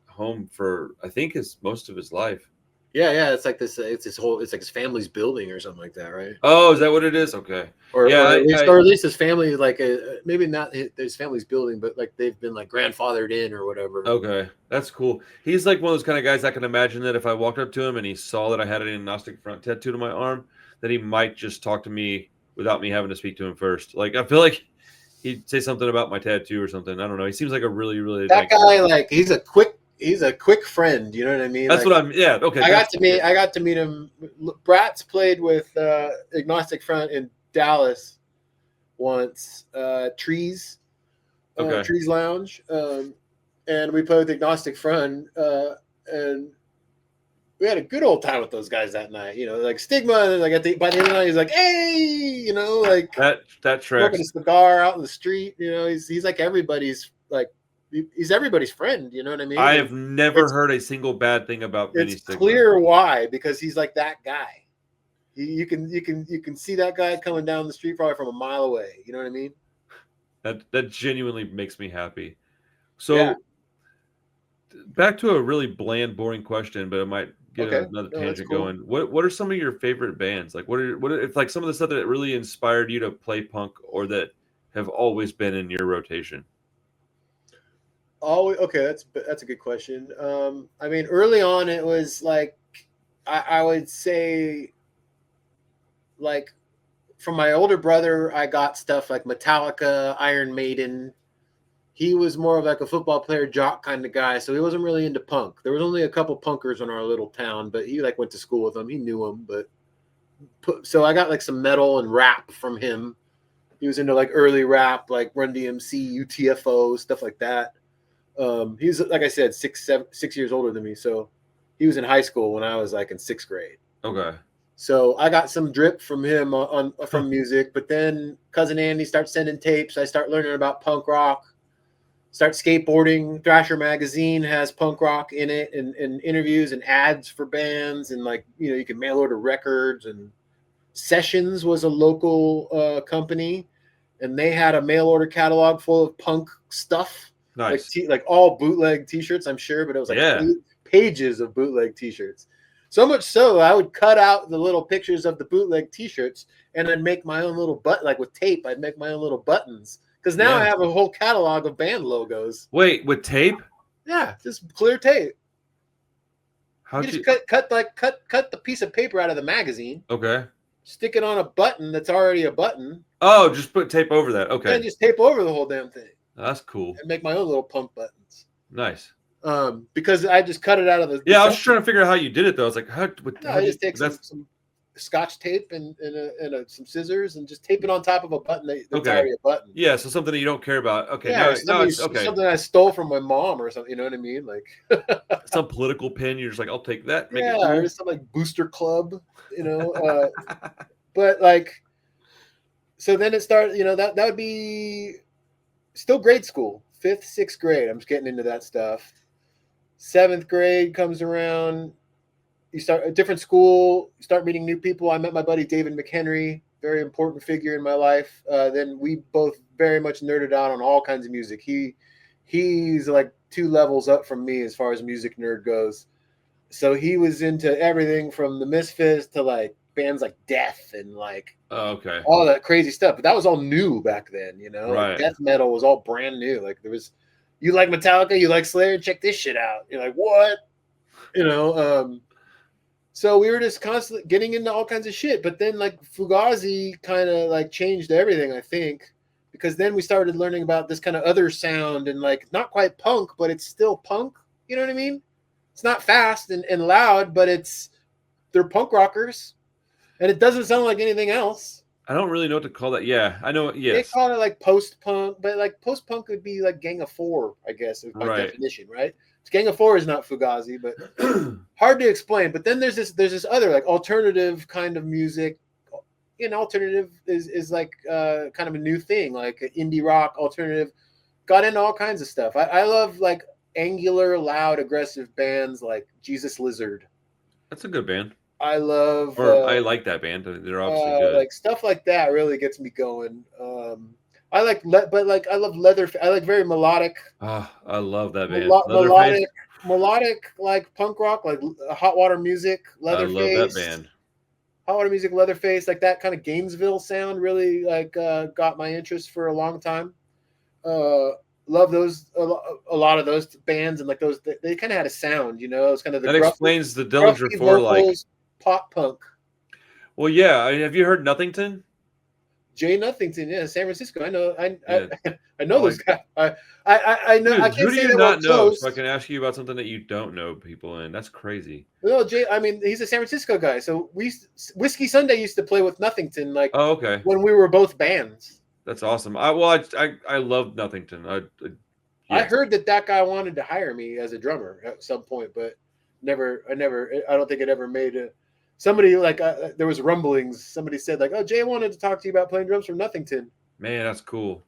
home for I think most of his life. Yeah, it's like this. It's like his family's building or something like that, right? Oh, is that what it is? Okay. Or at least his family, like maybe not his family's building, but like they've been like grandfathered in or whatever. Okay, that's cool. He's like one of those kind of guys I can imagine that if I walked up to him and he saw that I had an agnostic front tattoo to my arm, that he might just talk to me without me having to speak to him first. Like I feel like he'd say something about my tattoo or something. I don't know. He seems like a really, really that guy. Like he's a quick friend. You know what I mean? That's like, what I'm. Yeah. Okay. I got to meet him. Brats played with Agnostic Front in Dallas once. Trees Lounge, and we played with Agnostic Front, and we had a good old time with those guys that night. Like Stigma, and like by the end of the night, he's like, "Hey," like that tracks. Smoking a cigar out in the street. He's like everybody's like. He's everybody's friend, you know what I mean? I have never heard a single bad thing about Vinny It's Stigma. clear why, because he's like that guy. You can see that guy coming down the street probably from a mile away. You know what I mean? That genuinely makes me happy. So back to a really bland, boring question, but it might get another tangent going. What are some of your favorite bands? Like what if like some of the stuff that really inspired you to play punk or that have always been in your rotation? Oh, okay. That's a good question. I mean, early on, it was like I would say, like, from my older brother, I got stuff like Metallica, Iron Maiden. He was more of like a football player, jock kind of guy, so he wasn't really into punk. There was only a couple punkers in our little town, but he like went to school with them. He knew them, so I got like some metal and rap from him. He was into like early rap, like Run DMC, UTFO, stuff like that. He's like I said, 6 years older than me, so he was in high school when I was like in 6th grade. Okay. So I got some drip from him from music, but then cousin Andy starts sending tapes. I start learning about punk rock. Start skateboarding. Thrasher magazine has punk rock in it, and interviews and ads for bands, and like you can mail order records. And Sessions was a local company, and they had a mail order catalog full of punk stuff. Nice. Like all bootleg T-shirts, I'm sure, but it was like pages of bootleg T-shirts. So much so, I would cut out the little pictures of the bootleg T-shirts and I'd make my own little like with tape. I'd make my own little buttons because now I have a whole catalog of band logos. Wait, with tape? Yeah, just clear tape. How'd you just cut the piece of paper out of the magazine? Okay. Stick it on a button that's already a button. Oh, just put tape over that. Okay. And just tape over the whole damn thing. That's cool. And make my own little punk buttons. Nice. Because I just cut it out of the. Yeah, I was just trying to figure out how you did it though. I was like, I just take some Scotch tape and some scissors and just tape it on top of a button that's already a button. Yeah, so something that you don't care about. Okay, yeah, something I stole from my mom or something. You know what I mean? Like some political pin. You're just like, I'll take that. Make it cool. Or some like Booster Club. But like, so then it started. That would be. Still grade school, 5th, 6th grade. I'm just getting into that stuff. 7th grade comes around. You start a different school. You start meeting new people. I met my buddy David McHenry, very important figure in my life. Then we both very much nerded out on all kinds of music. He's like 2 levels up from me as far as music nerd goes. So he was into everything from the Misfits to like bands like Death and like all that crazy stuff. But that was all new back then, Right. Like death metal was all brand new. Like there was, you like Metallica, you like Slayer, check this shit out. You're like, what? So we were just constantly getting into all kinds of shit. But then like Fugazi kind of like changed everything, I think, because then we started learning about this kind of other sound and like not quite punk, but it's still punk. You know what I mean? It's not fast and loud, but they're punk rockers, and it doesn't sound like anything else. I don't really know what to call that. Yeah, I know. They Yes, call it like post punk, but like post punk would be like Gang of Four, I guess, by right. definition, right? Gang of Four is not Fugazi, but hard to explain. But then there's this other like alternative kind of music. Alternative is like kind of a new thing, like indie rock alternative. Got into all kinds of stuff. I love like angular, loud, aggressive bands like Jesus Lizard. That's a good band. I love, I like that band. They're obviously good. like stuff like that really gets me going. I like, but like I love leather. I like very melodic. Oh, I love that band. Melodic like punk rock, like Hot Water Music, Leatherface. I love that band. Hot Water Music, Leatherface, like that kind of Gainesville sound really like got my interest for a long time. Love those a lot of those bands, and like those they kind of had a sound, it's kind of the that explains the Dillinger 4 like pop punk. Well, yeah. Have you heard Nothington? Jay Nothington, yeah, San Francisco. I know. I know those guys. I know. Dude, I can't who do say you they not were know? close. So I can ask you about something that you don't know people in. That's crazy. No, Jay. I mean, he's a San Francisco guy. So Whiskey Sunday used to play with Nothington, like okay, when we were both bands. That's awesome. I love Nothington. I heard that guy wanted to hire me as a drummer at some point, but I don't think it ever made a. Somebody like there was rumblings. Somebody said like, "Oh, Jay wanted to talk to you about playing drums from Nothington." Man, that's cool.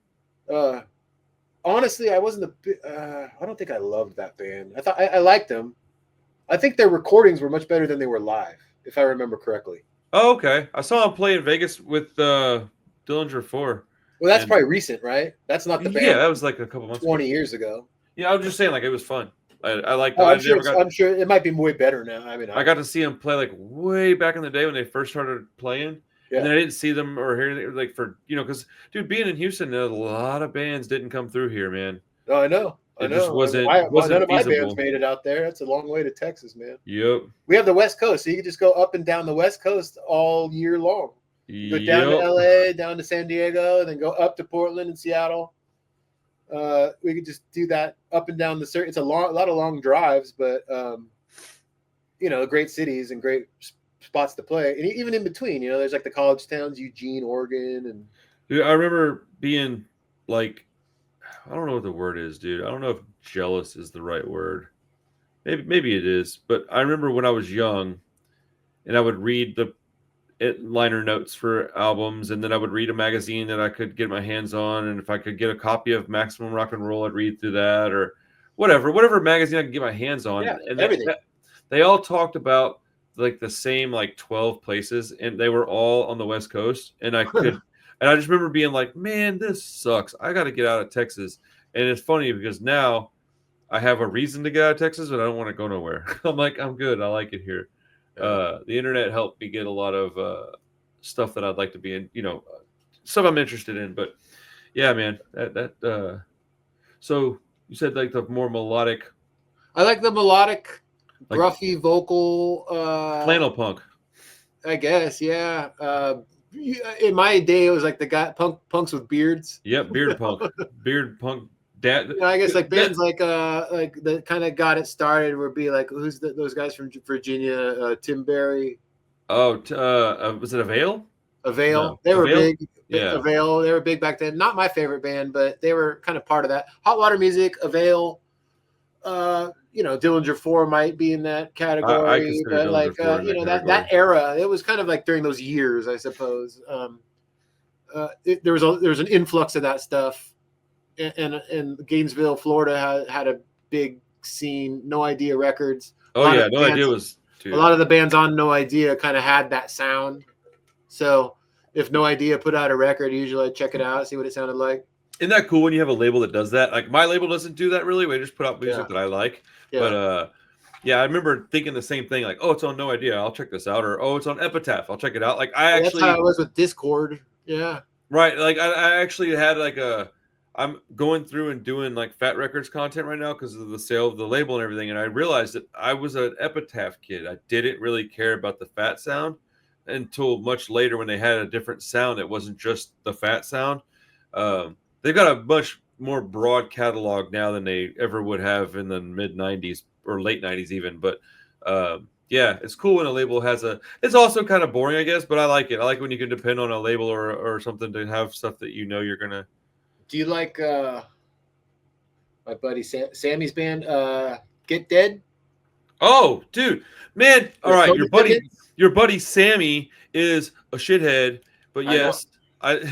Honestly, I wasn't I don't think I loved that band. I thought I liked them. I think their recordings were much better than they were live, if I remember correctly. Oh, okay. I saw him play in Vegas with Dillinger 4. Well, that's probably recent, right? That's not the band. Yeah, that was like a couple months 20 years ago. Yeah, I was just saying, like, it was fun. I like. I'm sure it might be way better now. I mean, I got to see them play like way back in the day when they first started playing, and then I didn't see them or hear them like for because dude, being in Houston, a lot of bands didn't come through here, man. Oh, I know. It just wasn't none of my feasible. bands made it out there. That's a long way to Texas, man. Yep. We have the West Coast, so you can just go up and down the West Coast all year long. Go down to LA, down to San Diego, and then go up to Portland and Seattle. We could just do that up and down the circuit. It's a lot of long drives, but great cities and great spots to play. And even in between, there's like the college towns, Eugene, Oregon, and. Dude, I remember being like, I don't know what the word is, dude. I don't know if jealous is the right word. Maybe it is, but I remember when I was young, and I would read the liner notes for albums, and then I would read a magazine that I could get my hands on, and if I could get a copy of Maximum Rock and Roll, I'd read through that, or whatever magazine I could get my hands on. Yeah, and everything. They all talked about like the same like 12 places, and they were all on the West Coast, and I could and I just remember being like, man, this sucks. I got to get out of Texas. And it's funny because now I have a reason to get out of Texas, but I don't want to go nowhere. I'm like, I'm good. I like it here. The internet helped me get a lot of stuff that I'd like to be in, stuff I'm interested in. But yeah, man, so you said like the more melodic. I like the melodic, gruffy vocal. Flannel punk. I guess, yeah. In my day, it was like the guy punks with beards. Yep, beard punk. Beard punk. I guess like bands like that kind of got it started would be like those guys from Virginia, Tim Berry. Oh, was it Avail? Avail. No. They were Avail? big. Yeah. Avail. They were big back then. Not my favorite band, but they were kind of part of that. Hot Water Music, Avail. Dillinger 4 might be in that category, but like that era, it was kind of like during those years, I suppose. There was an influx of that stuff. And Gainesville, Florida had a big scene. No Idea Records. Oh yeah, No Idea was. Dude. A lot of the bands on No Idea kind of had that sound. So if No Idea put out a record, usually I'd check it out, see what it sounded like. Isn't that cool when you have a label that does that? Like my label doesn't do that really. We just put out music that I like. Yeah. But I remember thinking the same thing. Like, oh, it's on No Idea. I'll check this out. Or oh, it's on Epitaph. I'll check it out. Like that's how I was with Discord. Yeah. Right. Like I actually had like I'm going through and doing like Fat Records content right now because of the sale of the label and everything. And I realized that I was an Epitaph kid. I didn't really care about the Fat sound until much later when they had a different sound. It wasn't just the Fat sound. They've got a much more broad catalog now than they ever would have in the mid 90s or late 90s even. But yeah, it's cool when a label has a. It's also kind of boring, I guess, but I like it. I like when you can depend on a label or something to have stuff that you know you're gonna. Do you like my buddy Sammy's band, Get Dead? Oh, dude, man! All right, Your your buddy Sammy is a shithead, but yes, I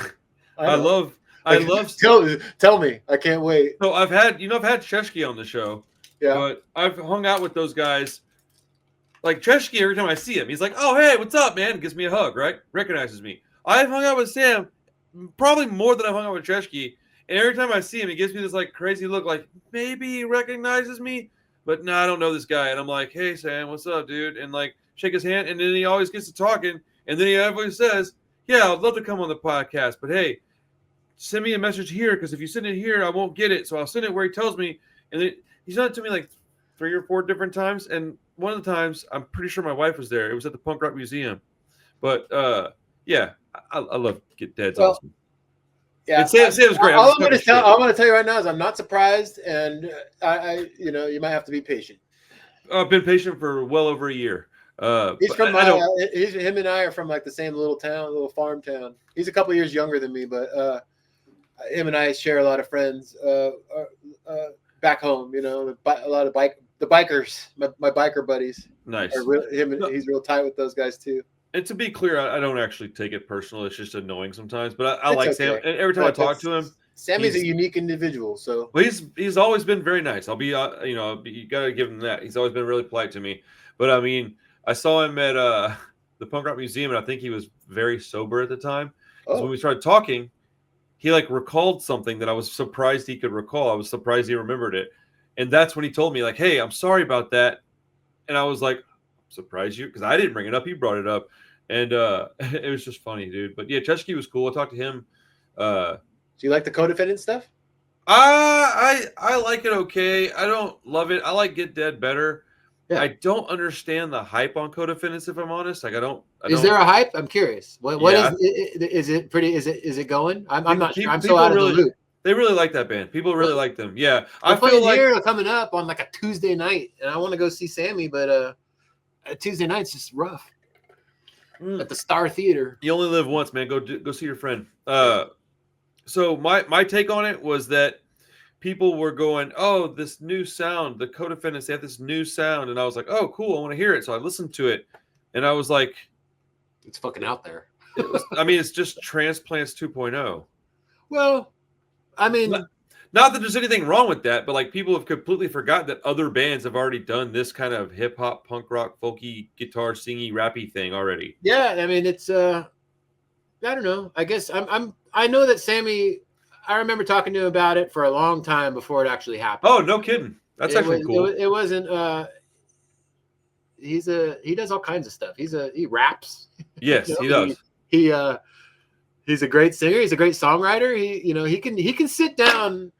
I love. Tell me, I can't wait. So I've had Cheshki on the show, Yeah, but I've hung out with those guys. Like Cheshki, every time I see him, he's like, "Oh, hey, what's up, man?" Gives me a hug, right? Recognizes me. I've hung out with Sam probably more than I've hung out with Cheshki, and every time I see him, he gives me this like crazy look, like maybe he recognizes me, but no, I don't know this guy. And I'm like, "Hey, Sam, what's up, dude?" And like shake his hand, and then he always gets to talking, and then he always says, "Yeah, I'd love to come on the podcast, but hey, send me a message here because if you send it here, I won't get it. So I'll send it where he tells me." And then he's done it to me like 3 or 4 different times, and one of the times I'm pretty sure my wife was there. It was at the Punk Rock Museum. But yeah, I love Get Dead's awesome. Yeah, and Sam's great. I'm going to tell you right now is I'm not surprised, and I you might have to be patient. I've been patient for well over a year. He's from him and I are from like the same little farm town. He's a couple years younger than me, but him and I share a lot of friends back home. You know, a lot of the bikers, my biker buddies. Nice. He's real tight with those guys too. And to be clear, I don't actually take it personal. It's just annoying sometimes. But I like okay. Sam. And every time I talk to him, Sammy's a unique individual. So, well, he's always been very nice. I'll be, you gotta give him that. He's always been really polite to me. But I mean, I saw him at the Punk Rock Museum, and I think he was very sober at the time. Because when we started talking, he like recalled something that I was surprised he could recall. I was surprised he remembered it. And that's when he told me, like, "Hey, I'm sorry about that." And I was like, "Surprised you?" Because I didn't bring it up. He brought it up. And it was just funny, dude. But yeah, Cheshki was cool. I talked to him. Do you like the Codefendant stuff? I like it okay. I don't love it. I like Get Dead better. Yeah. I don't understand the hype on Codefendants, if I'm honest. Like, I don't. Is there a hype? I'm curious. What is it pretty? Is it going? I'm not sure. I'm so out of the loop. They really like that band. People really like them. Yeah, I feel like here coming up on like a Tuesday night, and I want to go see Sammy, but a Tuesday night's just rough. At the Star Theater. You only live once, man. Go see your friend. So my take on it was that people were going, "Oh, this new sound, the Codefendants, they have this new sound," and I was like, "Oh, cool, I want to hear it." So I listened to it, and I was like, "It's fucking out there." It's just Transplants 2.0. Well, I mean, not that there's anything wrong with that, but like people have completely forgotten that other bands have already done this kind of hip hop, punk rock, folky, guitar, singy, rappy thing already. Yeah, I mean, it's I don't know. I guess I know that Sammy. I remember talking to him about it for a long time before it actually happened. Oh, no kidding. That's actually cool. It wasn't. He does all kinds of stuff. He raps. Yes, he does. He's a great singer. He's a great songwriter. He can sit down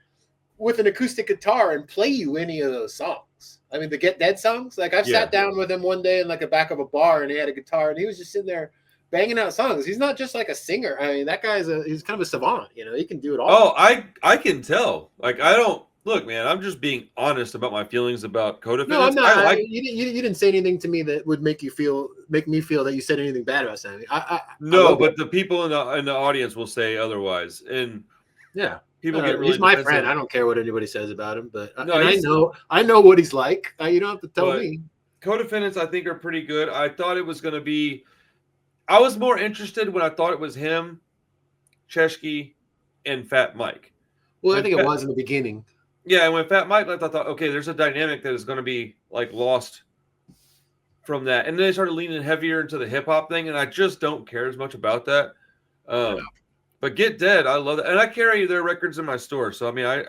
with an acoustic guitar and play you any of those songs. I mean, the Get Dead songs. Like I've sat down with him one day in like the back of a bar, and he had a guitar, and he was just sitting there banging out songs. He's not just like a singer. I mean, that guy's he's kind of a savant. You know, he can do it all. Oh, I can tell. Like I don't look, man. I'm just being honest about my feelings about Codefendants. No, I'm not. You didn't say anything to me that would make me feel that you said anything bad about Sammy. But the people in the audience will say otherwise, and yeah. People get really he's my friend. I don't care what anybody says about him, but I know what he's like. You don't have to tell me. Codefendants, I think, are pretty good. I thought it was going to be. I was more interested when I thought it was him, Cheshki, and Fat Mike. Well, I think it was in the beginning. Yeah, and when Fat Mike left, I thought, okay, there's a dynamic that is going to be like lost from that, and then they started leaning heavier into the hip hop thing, and I just don't care as much about that. But Get Dead, I love that, and I carry their records in my store. So I mean, I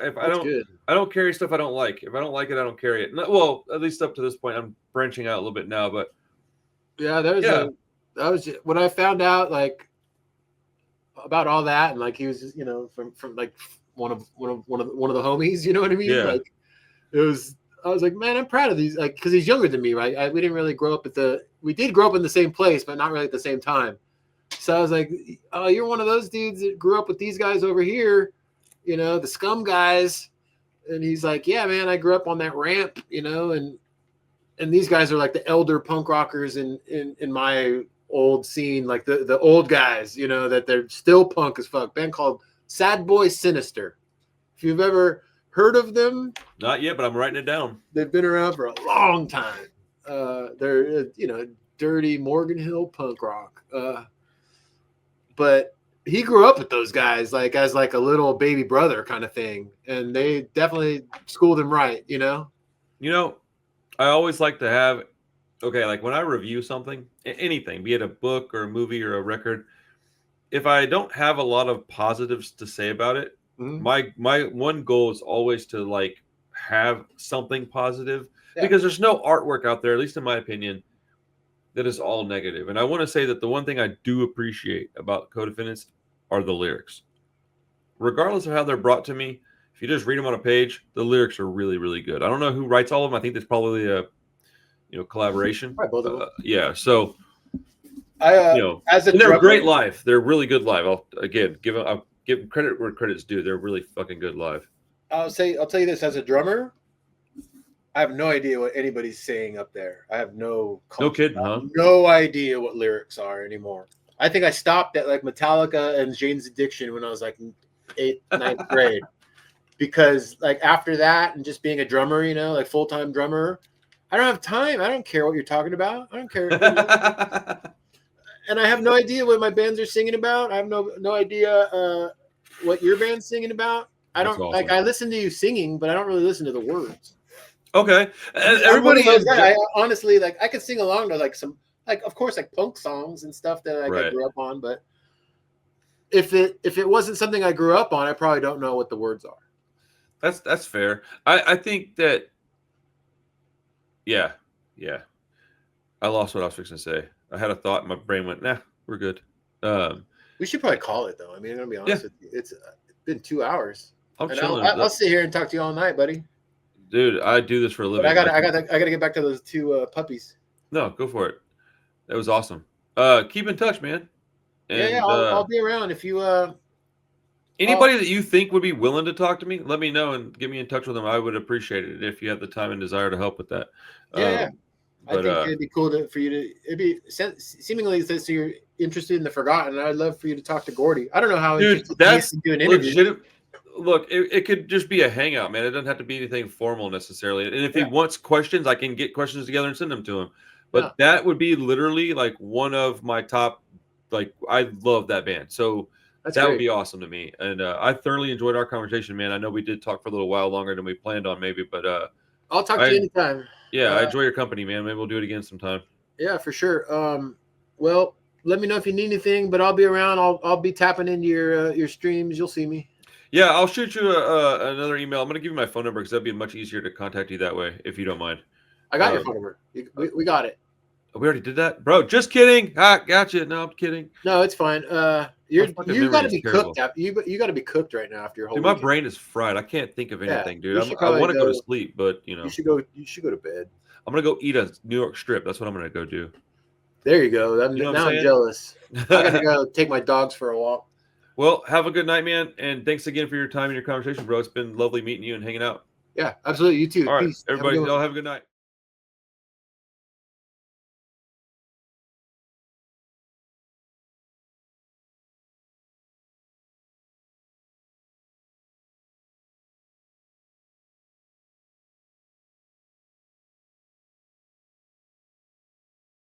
don't carry stuff I don't like. If I don't like it, I don't carry it. Well, at least up to this point, I'm branching out a little bit now. But yeah, that was when I found out like about all that, and like he was, from like one of the homies. You know what I mean? Yeah. Like it was. I was like, man, I'm proud of these, like, because he's younger than me, right? We didn't really grow up we did grow up in the same place, but not really at the same time. So I was like, oh, you're one of those dudes that grew up with these guys over here, you know, the scum guys. And he's like, yeah, man, I grew up on that ramp, you know, and these guys are like the elder punk rockers in my old scene, like the old guys, you know, that they're still punk as fuck. Band called Sad Boy Sinister. If you've ever heard of them, Not yet, but I'm writing it down. they've been around for a long time. They're dirty Morgan Hill punk rock. But he grew up with those guys, like as like a little baby brother kind of thing, and they definitely schooled him right. You know. You know, I always like to have, like when I review something, anything, be it a book or a movie or a record, if I don't have a lot of positives to say about it, my one goal is always to like have something positive, because there's no artwork out there, at least in my opinion, that is all negative. And I want to say that the one thing I do appreciate about Co-Defendants are the lyrics. Regardless of how they're brought to me, if you just read them on a page, the lyrics are really, really good. I don't know who writes all of them. I think there's probably a collaboration. Right, both of them. Yeah, so as a they're drummer, great live. They're really good live. I'll give credit where credit's due. They're really fucking good live. I'll tell you this: as a drummer, I have no idea what anybody's saying up there. I have no kidding, huh? No idea what lyrics are anymore. I think I stopped at like Metallica and Jane's Addiction when I was like 8th, 9th grade, because like after that and just being a drummer, you know, like full-time drummer, I don't have time. I don't care what you're talking about. I don't care. And I have no idea what my bands are singing about. I have no idea what your band's singing about. I don't like. I listen to you singing, but I don't really listen to the words. Okay, everybody has. I honestly like. I could sing along to like some, like of course, like punk songs and stuff that I grew up on. But if it wasn't something I grew up on, I probably don't know what the words are. That's fair. I think that. Yeah. I lost what I was fixing to say. I had a thought, and my brain went, "Nah, we're good." We should probably call it though. I mean, I'm gonna be honest with you. It's been 2 hours. I'm chilling. I'll sit here and talk to you all night, buddy. Dude, I do this for a living. But I gotta get back to those 2 puppies. No, go for it. That was awesome. Keep in touch, man. And, I'll be around if you. Anybody that you think would be willing to talk to me, let me know and get me in touch with them. I would appreciate it if you have the time and desire to help with that. Yeah. But, I think it'd be cool for you to. It'd be seemingly since you're interested in the Forgotten. I'd love for you to talk to Gordy. I don't know how. Dude, that's do an interview. Look, it could just be a hangout, man. It doesn't have to be anything formal necessarily. And if he wants questions, I can get questions together and send them to him. But that would be literally like one of my top. Like, I love that band, so that would be awesome to me. And I thoroughly enjoyed our conversation, man. I know we did talk for a little while longer than we planned on, maybe, but I'll talk to you anytime. Yeah, I enjoy your company, man. Maybe we'll do it again sometime. Yeah, for sure. Well, let me know if you need anything, but I'll be around. I'll be tapping into your streams. You'll see me. Yeah, I'll shoot you another email. I'm going to give you my phone number because that'd be much easier to contact you that way, if you don't mind. I got your phone number. We got it. We already did that? Bro, just kidding. Gotcha. No, I'm kidding. No, it's fine. You got to be cooked. You got to be cooked right now after your whole Dude, my brain is fried. I can't think of anything, dude. I want to go to sleep, but, You should go to bed. I'm going to go eat a New York strip. That's what I'm going to go do. There you go. Now I'm jealous. I got to go take my dogs for a walk. Well, have a good night, man. And thanks again for your time and your conversation, bro. It's been lovely meeting you and hanging out. Yeah, absolutely. You too. All right, Peace. everybody, y'all have a good night.